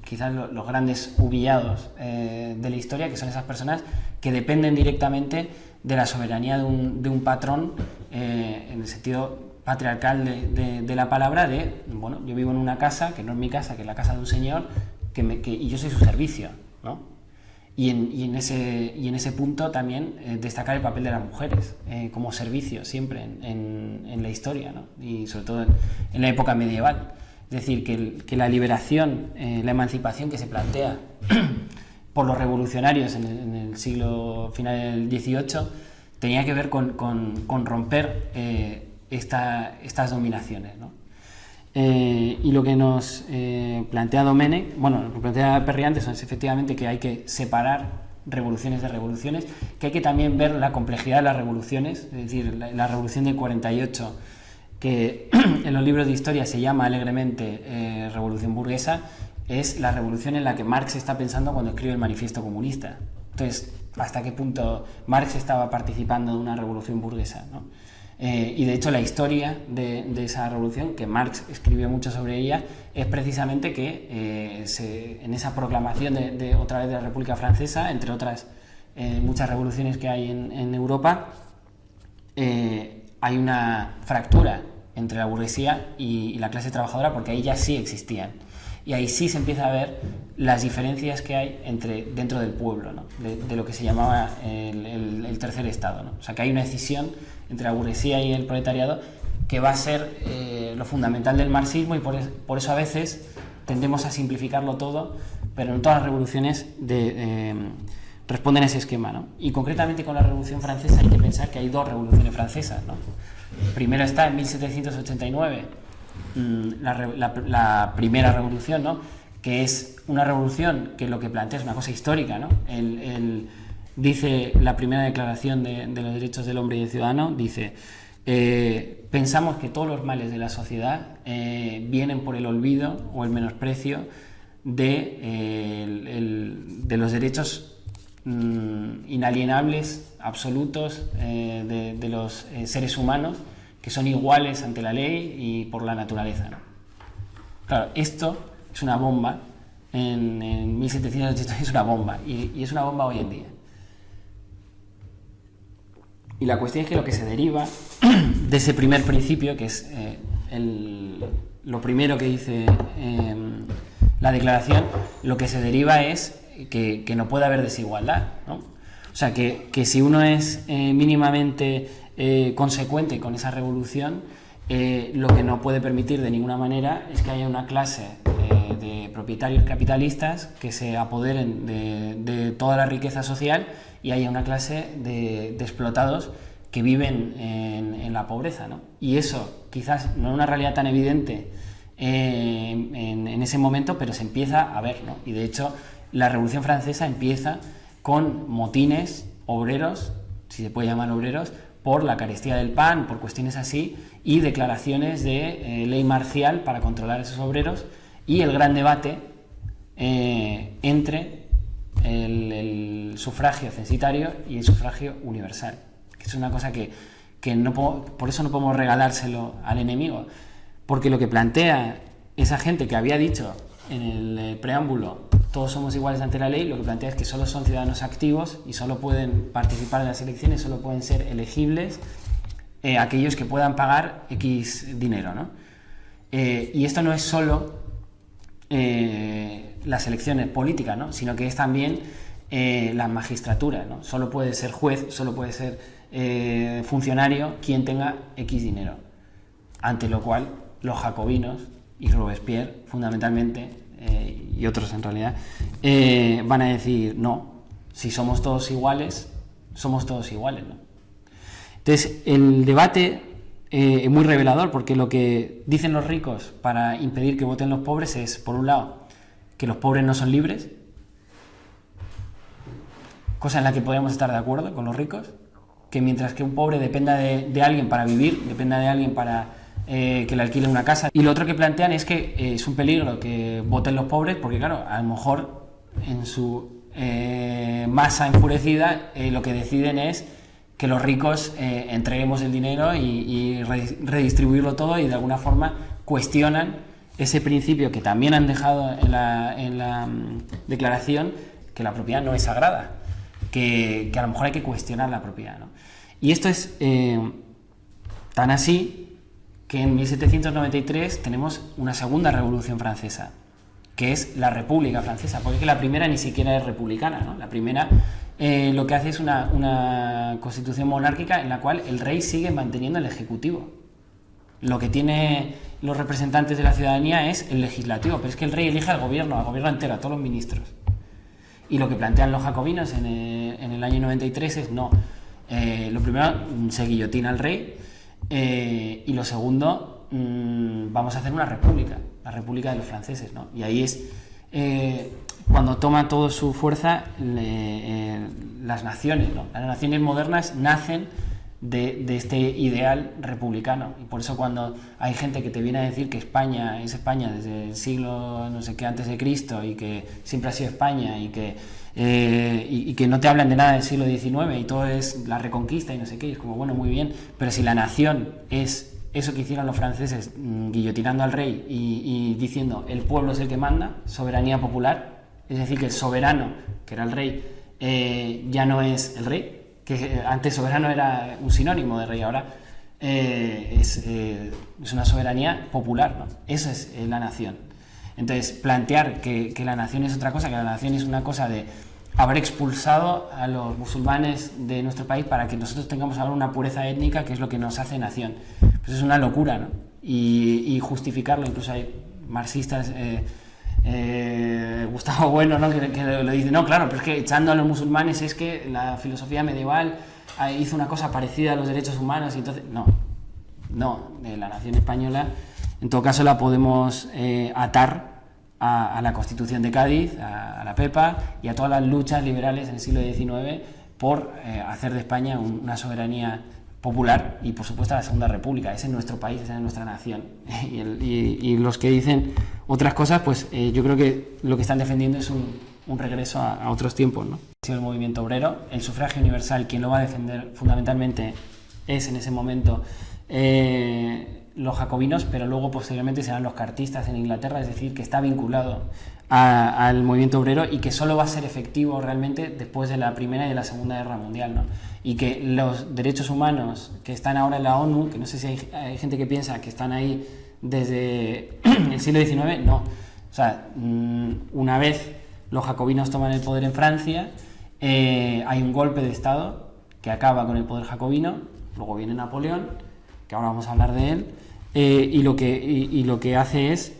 quizás los grandes humillados de la historia, que son esas personas que dependen directamente de la soberanía de un patrón, en el sentido patriarcal de la palabra, de, bueno, yo vivo en una casa, que no es mi casa, que es la casa de un señor, y yo soy su servicio, ¿no? y en ese punto también destacar el papel de las mujeres como servicio siempre en la historia, ¿no? Y sobre todo en la época medieval. Es decir, que la liberación, la emancipación que se plantea por los revolucionarios en el siglo final del XVIII tenía que ver con romper estas dominaciones, ¿no? Y lo que nos plantea Domènech, bueno, lo que plantea Perriantes es efectivamente que hay que separar revoluciones de revoluciones, que hay que también ver la complejidad de las revoluciones, es decir, la revolución del 48, que en los libros de historia se llama alegremente revolución burguesa, es la revolución en la que Marx está pensando cuando escribe el Manifiesto Comunista. Entonces, ¿hasta qué punto Marx estaba participando de una revolución burguesa, ¿no? Y de hecho la historia de esa revolución, que Marx escribió mucho sobre ella, es precisamente que en esa proclamación otra vez de la República Francesa, entre otras muchas revoluciones que hay en Europa, hay una fractura entre la burguesía y la clase trabajadora, porque ahí ya sí existían. Y ahí sí se empieza a ver las diferencias que hay dentro del pueblo, ¿no? de lo que se llamaba el tercer estado, ¿no? O sea, que hay una escisión entre la burguesía y el proletariado que va a ser lo fundamental del marxismo, y por eso a veces tendemos a simplificarlo todo, pero no todas las revoluciones responden a ese esquema, ¿no? Y concretamente con la Revolución Francesa hay que pensar que hay dos revoluciones francesas, ¿no? Primero está en 1789, la primera revolución, ¿no? Que es una revolución que lo que plantea es una cosa histórica, ¿no? Dice la primera declaración de los derechos del hombre y del ciudadano, dice, pensamos que todos los males de la sociedad vienen por el olvido o el menosprecio de los derechos inalienables, absolutos de los seres humanos, que son iguales ante la ley y por la naturaleza, ¿no? Claro, esto es una bomba, en 1780 es una bomba, y es una bomba hoy en día. Y la cuestión es que lo que se deriva de ese primer principio, que es lo primero que dice la declaración, lo que se deriva es que no puede haber desigualdad, ¿no? O sea, que si uno es mínimamente consecuente con esa revolución, lo que no puede permitir de ninguna manera es que haya una clase de propietarios capitalistas que se apoderen de toda la riqueza social, y haya una clase de explotados que viven en la pobreza, ¿no? Y eso quizás no es una realidad tan evidente en ese momento, pero se empieza a ver, ¿no? Y de hecho la Revolución Francesa empieza con motines obreros, si se puede llamar obreros, por la carestía del pan, por cuestiones así, y declaraciones de ley marcial para controlar a esos obreros, y el gran debate entre el sufragio censitario y el sufragio universal, que es una cosa que por eso no podemos regalárselo al enemigo, porque lo que plantea esa gente que había dicho en el preámbulo todos somos iguales ante la ley, lo que plantea es que solo son ciudadanos activos y solo pueden participar en las elecciones, solo pueden ser elegibles aquellos que puedan pagar X dinero, ¿no? Y esto no es solo las elecciones políticas, ¿no? Sino que es también la magistratura, ¿no? Solo puede ser juez, solo puede ser funcionario quien tenga X dinero. Ante lo cual los jacobinos y Robespierre, fundamentalmente, y otros en realidad, van a decir, no, si somos todos iguales, somos todos iguales, ¿no? Entonces, el debate es muy revelador, porque lo que dicen los ricos para impedir que voten los pobres es, por un lado, que los pobres no son libres, cosa en la que podríamos estar de acuerdo con los ricos, que mientras que un pobre dependa de alguien para vivir, dependa de alguien para que le alquilen una casa. Y lo otro que plantean es que es un peligro que voten los pobres, porque claro, a lo mejor en su masa enfurecida lo que deciden es que los ricos entreguemos el dinero y redistribuirlo todo, y de alguna forma cuestionan ese principio que también han dejado en la declaración, que la propiedad no es sagrada, que a lo mejor hay que cuestionar la propiedad, ¿no? Y esto es tan así que en 1793 tenemos una segunda revolución francesa, que es la República Francesa, porque es que la primera ni siquiera es republicana, ¿no? La primera lo que hace es una constitución monárquica en la cual el rey sigue manteniendo el ejecutivo. Lo que tiene los representantes de la ciudadanía es el legislativo, pero es que el rey elige al gobierno entero, a todos los ministros. Y lo que plantean los jacobinos en el año 93 es no. Lo primero, se guillotina al rey, y lo segundo, vamos a hacer una república, la república de los franceses, ¿no? Y ahí es cuando toma toda su fuerza las naciones, ¿no? Las naciones modernas nacen de este ideal republicano, y por eso cuando hay gente que te viene a decir que España es España desde el siglo no sé qué antes de Cristo y que siempre ha sido España y que no te hablan de nada del siglo XIX y todo es la reconquista y no sé qué, y es como bueno, muy bien, pero si la nación es eso que hicieron los franceses, guillotinando al rey y diciendo el pueblo es el que manda, soberanía popular, es decir, que el soberano, que era el rey, ya no es el rey, que antes soberano era un sinónimo de rey, ahora es una soberanía popular, ¿no? Eso es la nación. Entonces, plantear que la nación es otra cosa, que la nación es una cosa de haber expulsado a los musulmanes de nuestro país para que nosotros tengamos ahora una pureza étnica, que es lo que nos hace nación, pues es una locura, ¿no? Y justificarlo, incluso hay marxistas, Gustavo Bueno, ¿no? que lo dice, no, claro, pero es que echando a los musulmanes es que la filosofía medieval hizo una cosa parecida a los derechos humanos, y entonces, no, la nación española, en todo caso la podemos atar a la Constitución de Cádiz, a la PEPA y a todas las luchas liberales en el siglo XIX por hacer de España una soberanía popular y, por supuesto, a la Segunda República. Ese es nuestro país, esa es nuestra nación. Y los que dicen otras cosas, pues yo creo que lo que están defendiendo es un regreso a otros tiempos, ¿no? Ha sido el movimiento obrero, el sufragio universal, quien lo va a defender fundamentalmente es en ese momento los jacobinos, pero luego posteriormente serán los cartistas en Inglaterra, es decir, que está vinculado al movimiento obrero y que solo va a ser efectivo realmente después de la Primera y de la Segunda Guerra Mundial, ¿no? Y que los derechos humanos que están ahora en la ONU, que no sé si hay gente que piensa que están ahí desde el siglo XIX, no. O sea, una vez los jacobinos toman el poder en Francia, hay un golpe de Estado que acaba con el poder jacobino, luego viene Napoleón, que ahora vamos a hablar de él, y lo que hace es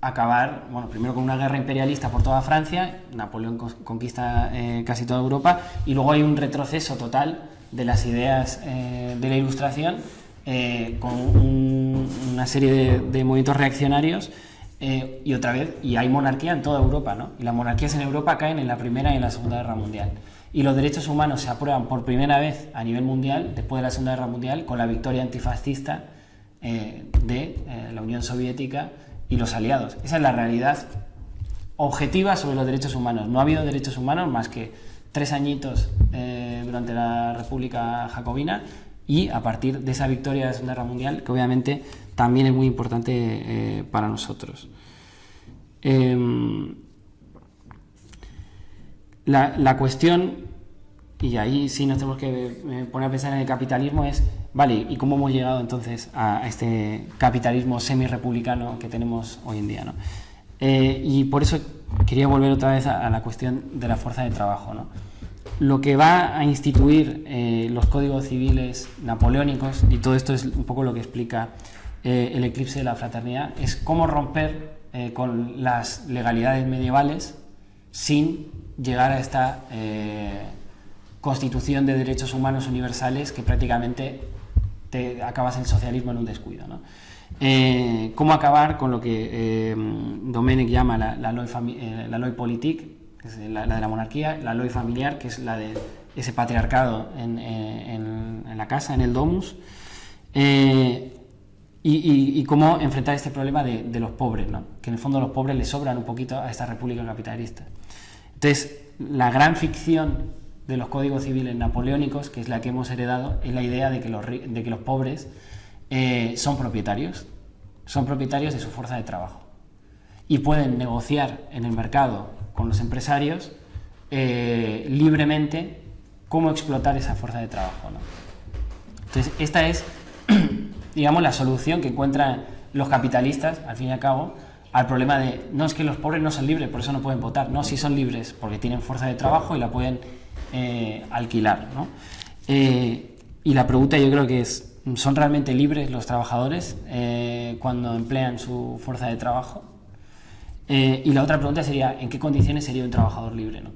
acabar, bueno, primero con una guerra imperialista por toda Francia, Napoleón conquista casi toda Europa, y luego hay un retroceso total de las ideas de la Ilustración, con una serie de movimientos reaccionarios, y otra vez, y hay monarquía en toda Europa, ¿no? Y las monarquías en Europa caen en la Primera y en la Segunda Guerra Mundial. Y los derechos humanos se aprueban por primera vez a nivel mundial, después de la Segunda Guerra Mundial, con la victoria antifascista de la Unión Soviética y los aliados. Esa es la realidad objetiva sobre los derechos humanos. No ha habido derechos humanos más que 3 añitos durante la República Jacobina, y a partir de esa victoria de la Segunda Guerra Mundial, que obviamente también es muy importante para nosotros. La cuestión, y ahí sí nos tenemos que poner a pensar en el capitalismo, es, vale, ¿y cómo hemos llegado entonces a este capitalismo semi-republicano que tenemos hoy en día, ¿no? Y por eso quería volver otra vez a la cuestión de la fuerza de trabajo, ¿no? Lo que va a instituir los códigos civiles napoleónicos, y todo esto es un poco lo que explica el eclipse de la fraternidad, es cómo romper con las legalidades medievales sin llegar a esta constitución de derechos humanos universales que prácticamente te acabas el socialismo en un descuido, ¿no? Cómo acabar con lo que Domenech llama la loi politique, que es la de la monarquía, la loi familiar, que es la de ese patriarcado en la casa, en el domus, y cómo enfrentar este problema de los pobres, ¿no? Que en el fondo los pobres le sobran un poquito a esta república capitalista. Entonces, la gran ficción de los códigos civiles napoleónicos, que es la que hemos heredado, es la idea de que los pobres son propietarios de su fuerza de trabajo y pueden negociar en el mercado con los empresarios libremente cómo explotar esa fuerza de trabajo, ¿no? Entonces, esta es, digamos, la solución que encuentran los capitalistas, al fin y al cabo, al problema de, no, es que los pobres no son libres, por eso no pueden votar. No, sí son libres, porque tienen fuerza de trabajo y la pueden alquilar, ¿no? Y la pregunta yo creo que es, ¿son realmente libres los trabajadores cuando emplean su fuerza de trabajo? Y la otra pregunta sería, ¿en qué condiciones sería un trabajador libre, ¿no?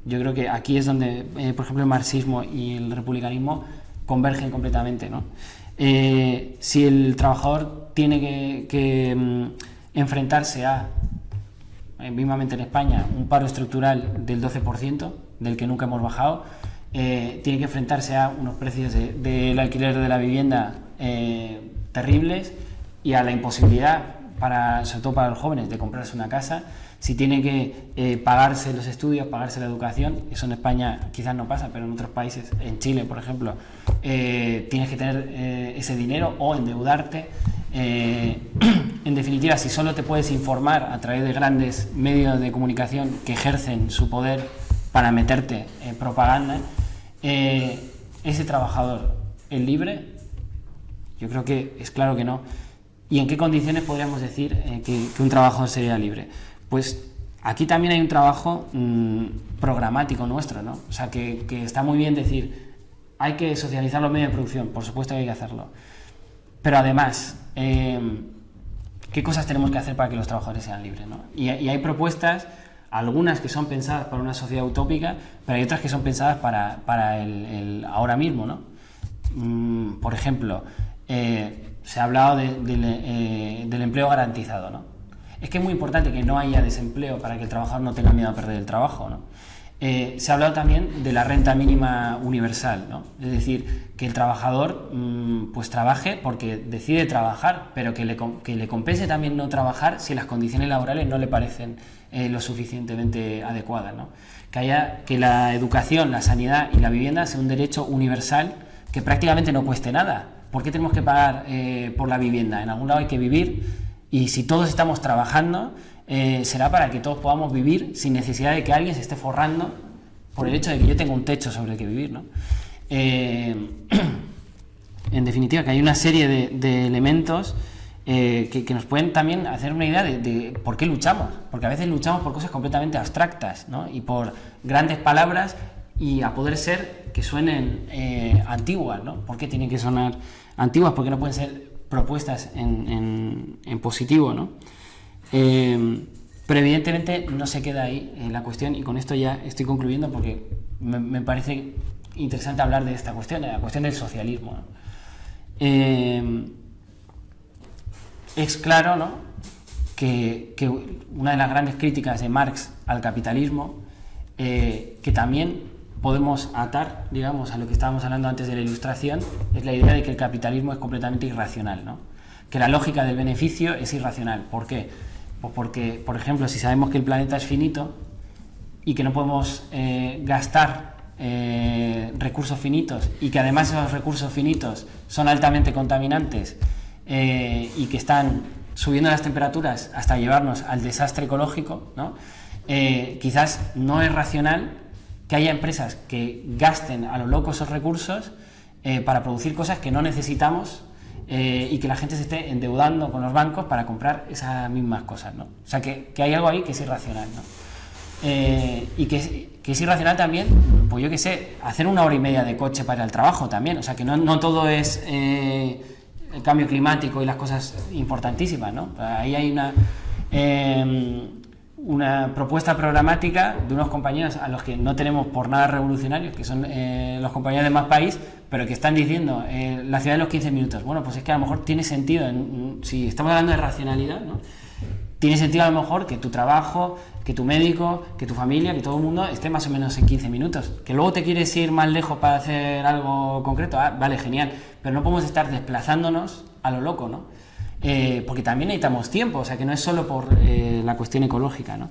Yo creo que aquí es donde, por ejemplo, el marxismo y el republicanismo convergen completamente, ¿no? Si el trabajador tiene que enfrentarse a, mismamente en España, un paro estructural del 12%, del que nunca hemos bajado, tiene que enfrentarse a unos precios del alquiler de la vivienda terribles y a la imposibilidad, sobre todo para los jóvenes, de comprarse una casa. Si tiene que pagarse los estudios, pagarse la educación, eso en España quizás no pasa, pero en otros países, en Chile por ejemplo, tienes que tener ese dinero o endeudarte. En definitiva, si solo te puedes informar a través de grandes medios de comunicación que ejercen su poder para meterte en propaganda, ese trabajador es libre. Yo creo que es claro que no. ¿Y en qué condiciones podríamos decir que un trabajador sería libre? Pues aquí también hay un trabajo programático nuestro, ¿no? O sea, que está muy bien decir, hay que socializar los medios de producción, por supuesto que hay que hacerlo. Pero además, ¿qué cosas tenemos que hacer para que los trabajadores sean libres, ¿no? Y hay propuestas, algunas que son pensadas para una sociedad utópica, pero hay otras que son pensadas para el ahora mismo, ¿no? Por ejemplo, se ha hablado del empleo garantizado, ¿no? Es que es muy importante que no haya desempleo para que el trabajador no tenga miedo a perder el trabajo, ¿no? Se ha hablado también de la renta mínima universal, ¿no? Es decir, que el trabajador pues trabaje porque decide trabajar, pero que le compense también no trabajar si las condiciones laborales no le parecen lo suficientemente adecuadas, ¿no? Que la educación, la sanidad y la vivienda sea un derecho universal que prácticamente no cueste nada. ¿Por qué tenemos que pagar por la vivienda? En algún lado hay que vivir, y si todos estamos trabajando, será para que todos podamos vivir sin necesidad de que alguien se esté forrando por el hecho de que yo tenga un techo sobre el que vivir, ¿no? En definitiva, que hay una serie de elementos que nos pueden también hacer una idea de por qué luchamos, porque a veces luchamos por cosas completamente abstractas, ¿no? Y por grandes palabras, y a poder ser que suenen antiguas, ¿no? ¿Por qué tienen que sonar antiguas? Porque no pueden ser propuestas en positivo, ¿no? Pero evidentemente no se queda ahí la cuestión, y con esto ya estoy concluyendo porque me parece interesante hablar de esta cuestión, de la cuestión del socialismo, ¿no? Es claro, ¿no?, que una de las grandes críticas de Marx al capitalismo, que también podemos atar, digamos, a lo que estábamos hablando antes de la Ilustración, es la idea de que el capitalismo es completamente irracional, ¿no? Que la lógica del beneficio es irracional. ¿Por qué? Pues porque, por ejemplo, si sabemos que el planeta es finito y que no podemos gastar recursos finitos, y que además esos recursos finitos son altamente contaminantes y que están subiendo las temperaturas hasta llevarnos al desastre ecológico, ¿no? Quizás no es racional que haya empresas que gasten a lo loco esos recursos para producir cosas que no necesitamos, y que la gente se esté endeudando con los bancos para comprar esas mismas cosas, ¿no? O sea, que hay algo ahí que es irracional, ¿no? Y que es irracional también, pues yo qué sé, hacer 1 hora y media de coche para ir al trabajo también. O sea, que no todo es el cambio climático y las cosas importantísimas, ¿no? Ahí hay una propuesta programática de unos compañeros a los que no tenemos por nada revolucionarios, que son los compañeros de Más País, pero que están diciendo la ciudad de los 15 minutos. Bueno, pues es que a lo mejor tiene sentido, si estamos hablando de racionalidad, ¿no? Tiene sentido a lo mejor que tu trabajo, que tu médico, que tu familia, que todo el mundo esté más o menos en 15 minutos. Que luego te quieres ir más lejos para hacer algo concreto, vale, genial, pero no podemos estar desplazándonos a lo loco, ¿no? Porque también necesitamos tiempo, o sea, que no es solo por la cuestión ecológica, ¿no?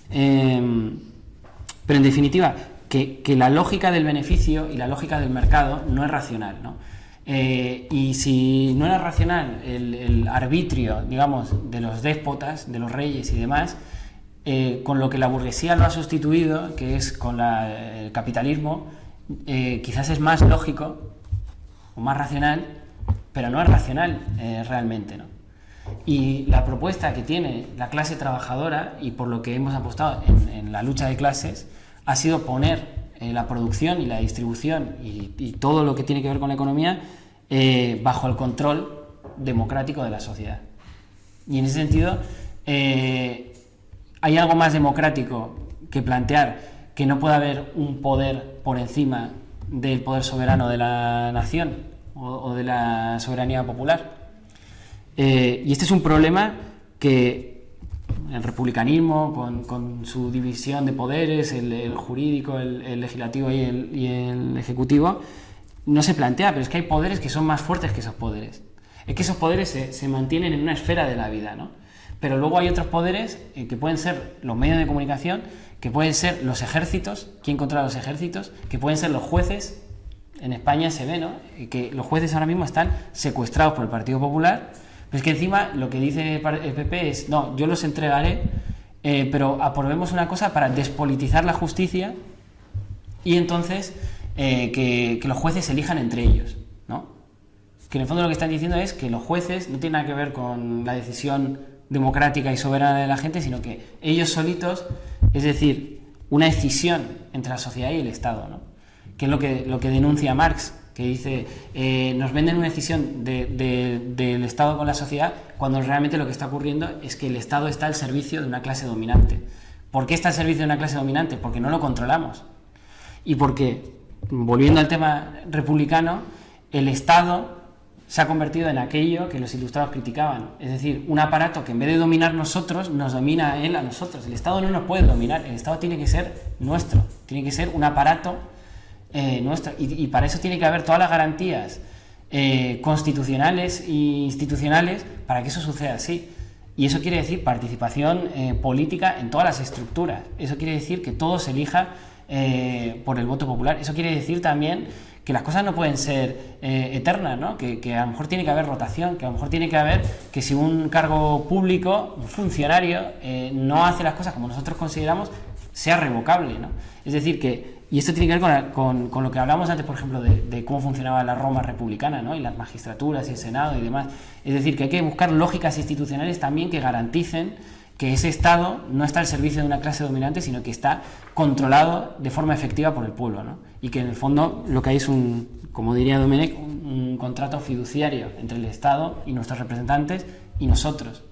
Pero en definitiva, que la lógica del beneficio y la lógica del mercado no es racional, ¿no? Y si no era racional el arbitrio, digamos, de los déspotas, de los reyes y demás, con lo que la burguesía lo ha sustituido, que es con el capitalismo, quizás es más lógico o más racional, pero no es racional realmente, ¿no? Y la propuesta que tiene la clase trabajadora, y por lo que hemos apostado en la lucha de clases, ha sido poner la producción y la distribución y todo lo que tiene que ver con la economía bajo el control democrático de la sociedad. Y en ese sentido, hay algo más democrático que plantear que no puede haber un poder por encima del poder soberano de la nación o de la soberanía popular. Y este es un problema que el republicanismo, con su división de poderes, el jurídico, el legislativo y el ejecutivo, no se plantea, pero es que hay poderes que son más fuertes que esos poderes. Es que esos poderes se mantienen en una esfera de la vida, ¿no? Pero luego hay otros poderes que pueden ser los medios de comunicación, que pueden ser los ejércitos, ¿quién controla los ejércitos? Que pueden ser los jueces. En España se ve, ¿no?, que los jueces ahora mismo están secuestrados por el Partido Popular, pero es que encima lo que dice el PP es, no, yo los entregaré, pero aprobemos una cosa para despolitizar la justicia y entonces que los jueces elijan entre ellos, ¿no? Que en el fondo lo que están diciendo es que los jueces no tienen nada que ver con la decisión democrática y soberana de la gente, sino que ellos solitos, es decir, una escisión entre la sociedad y el Estado, ¿no? Que es lo que denuncia Marx, que dice, nos venden una escisión del Estado con la sociedad, cuando realmente lo que está ocurriendo es que el Estado está al servicio de una clase dominante. ¿Por qué está al servicio de una clase dominante? Porque no lo controlamos. Y porque, volviendo al tema republicano, el Estado se ha convertido en aquello que los ilustrados criticaban, es decir, un aparato que en vez de dominar nosotros, nos domina él a nosotros. El Estado no nos puede dominar, el Estado tiene que ser nuestro, tiene que ser un aparato nuestro, y para eso tiene que haber todas las garantías constitucionales e institucionales para que eso suceda así. Y eso quiere decir participación política en todas las estructuras, eso quiere decir que todo se elija por el voto popular, eso quiere decir también que las cosas no pueden ser eternas, ¿no? Que a lo mejor tiene que haber rotación, que a lo mejor tiene que haber que si un cargo público, un funcionario, no hace las cosas como nosotros consideramos, sea revocable, ¿no? Es decir, y esto tiene que ver con lo que hablamos antes, por ejemplo, de cómo funcionaba la Roma republicana, ¿no? Y las magistraturas y el Senado y demás. Es decir, que hay que buscar lógicas institucionales también que garanticen que ese Estado no está al servicio de una clase dominante, sino que está controlado de forma efectiva por el pueblo, ¿no? Y que en el fondo lo que hay es como diría Domenech, un contrato fiduciario entre el Estado y nuestros representantes y nosotros.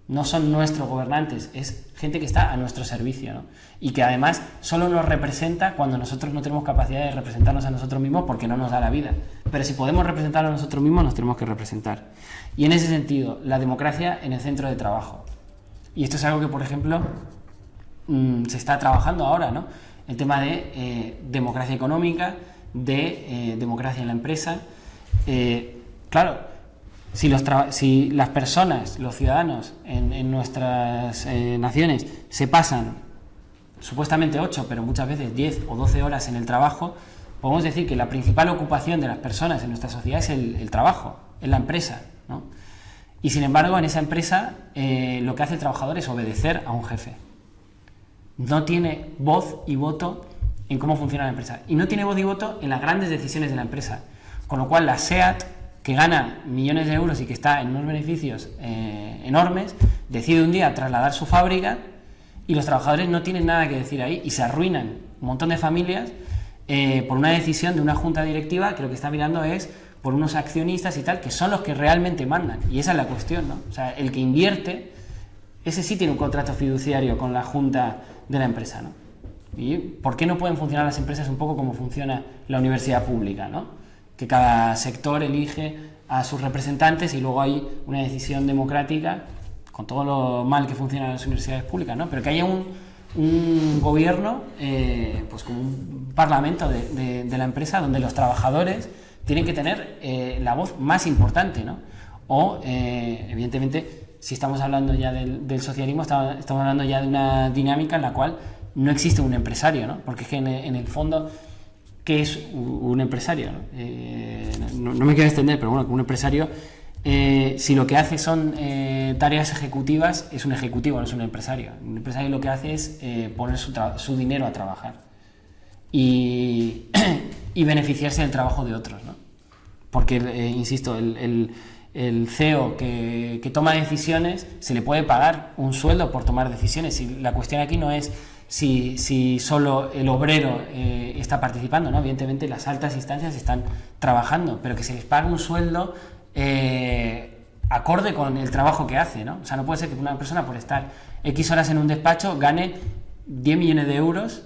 No son nuestros gobernantes, es gente que está a nuestro servicio, ¿no? Y que además solo nos representa cuando nosotros no tenemos capacidad de representarnos a nosotros mismos porque no nos da la vida. Pero si podemos representarnos a nosotros mismos, nos tenemos que representar. Y en ese sentido, la democracia en el centro de trabajo. Y esto es algo que, por ejemplo, se está trabajando ahora, ¿no? El tema de democracia económica, de democracia en la empresa. Claro, si las personas, los ciudadanos en nuestras naciones se pasan supuestamente 8, pero muchas veces 10 o 12 horas en el trabajo, podemos decir que la principal ocupación de las personas en nuestra sociedad es el trabajo, es la empresa, ¿no? Y sin embargo, en esa empresa lo que hace el trabajador es obedecer a un jefe. No tiene voz y voto en cómo funciona la empresa. Y no tiene voz y voto en las grandes decisiones de la empresa. Con lo cual, la SEAT, que gana millones de euros y que está en unos beneficios enormes, decide un día trasladar su fábrica y los trabajadores no tienen nada que decir ahí y se arruinan un montón de familias por una decisión de una junta directiva que lo que está mirando es por unos accionistas y tal, que son los que realmente mandan. Y esa es la cuestión, ¿no? O sea, el que invierte, ese sí tiene un contrato fiduciario con la junta de la empresa, ¿no? ¿Y por qué no pueden funcionar las empresas un poco como funciona la universidad pública, ¿no? Que cada sector elige a sus representantes y luego hay una decisión democrática, con todo lo mal que funcionan las universidades públicas, ¿no? Pero que haya un gobierno, pues como un parlamento de la empresa donde los trabajadores tienen que tener la voz más importante, ¿no? O, evidentemente, si estamos hablando ya del socialismo, estamos hablando ya de una dinámica en la cual no existe un empresario, ¿no? Porque es que en el fondo, ¿qué es un empresario? No me quiero extender, pero bueno, un empresario, si lo que hace son tareas ejecutivas, es un ejecutivo, no es un empresario. Un empresario lo que hace es poner su dinero a trabajar y beneficiarse del trabajo de otros, ¿no? Porque, insisto, el CEO que toma decisiones se le puede pagar un sueldo por tomar decisiones. Y la cuestión aquí no es si solo el obrero está participando, ¿no? Evidentemente las altas instancias están trabajando, pero que se les pague un sueldo acorde con el trabajo que hace, ¿no? O sea, no puede ser que una persona por estar X horas en un despacho gane 10 millones de euros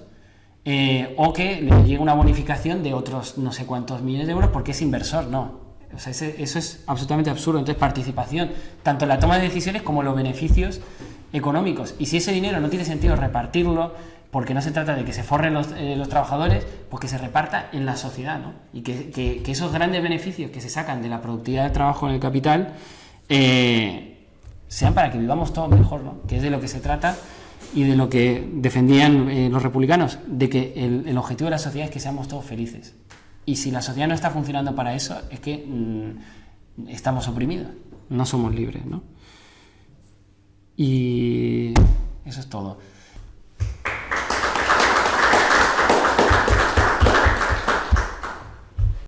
o que le llegue una bonificación de otros no sé cuántos millones de euros porque es inversor, no. O sea, eso es absolutamente absurdo. Entonces, participación, tanto en la toma de decisiones como en los beneficios económicos. Y si ese dinero no tiene sentido repartirlo, porque no se trata de que se forren los trabajadores, pues que se reparta en la sociedad, ¿no? Y que esos grandes beneficios que se sacan de la productividad del trabajo en el capital sean para que vivamos todos mejor, ¿no? Que es de lo que se trata y de lo que defendían los republicanos, de que el objetivo de la sociedad es que seamos todos felices. Y si la sociedad no está funcionando para eso, es que estamos oprimidos, no somos libres, ¿no? Y eso es todo.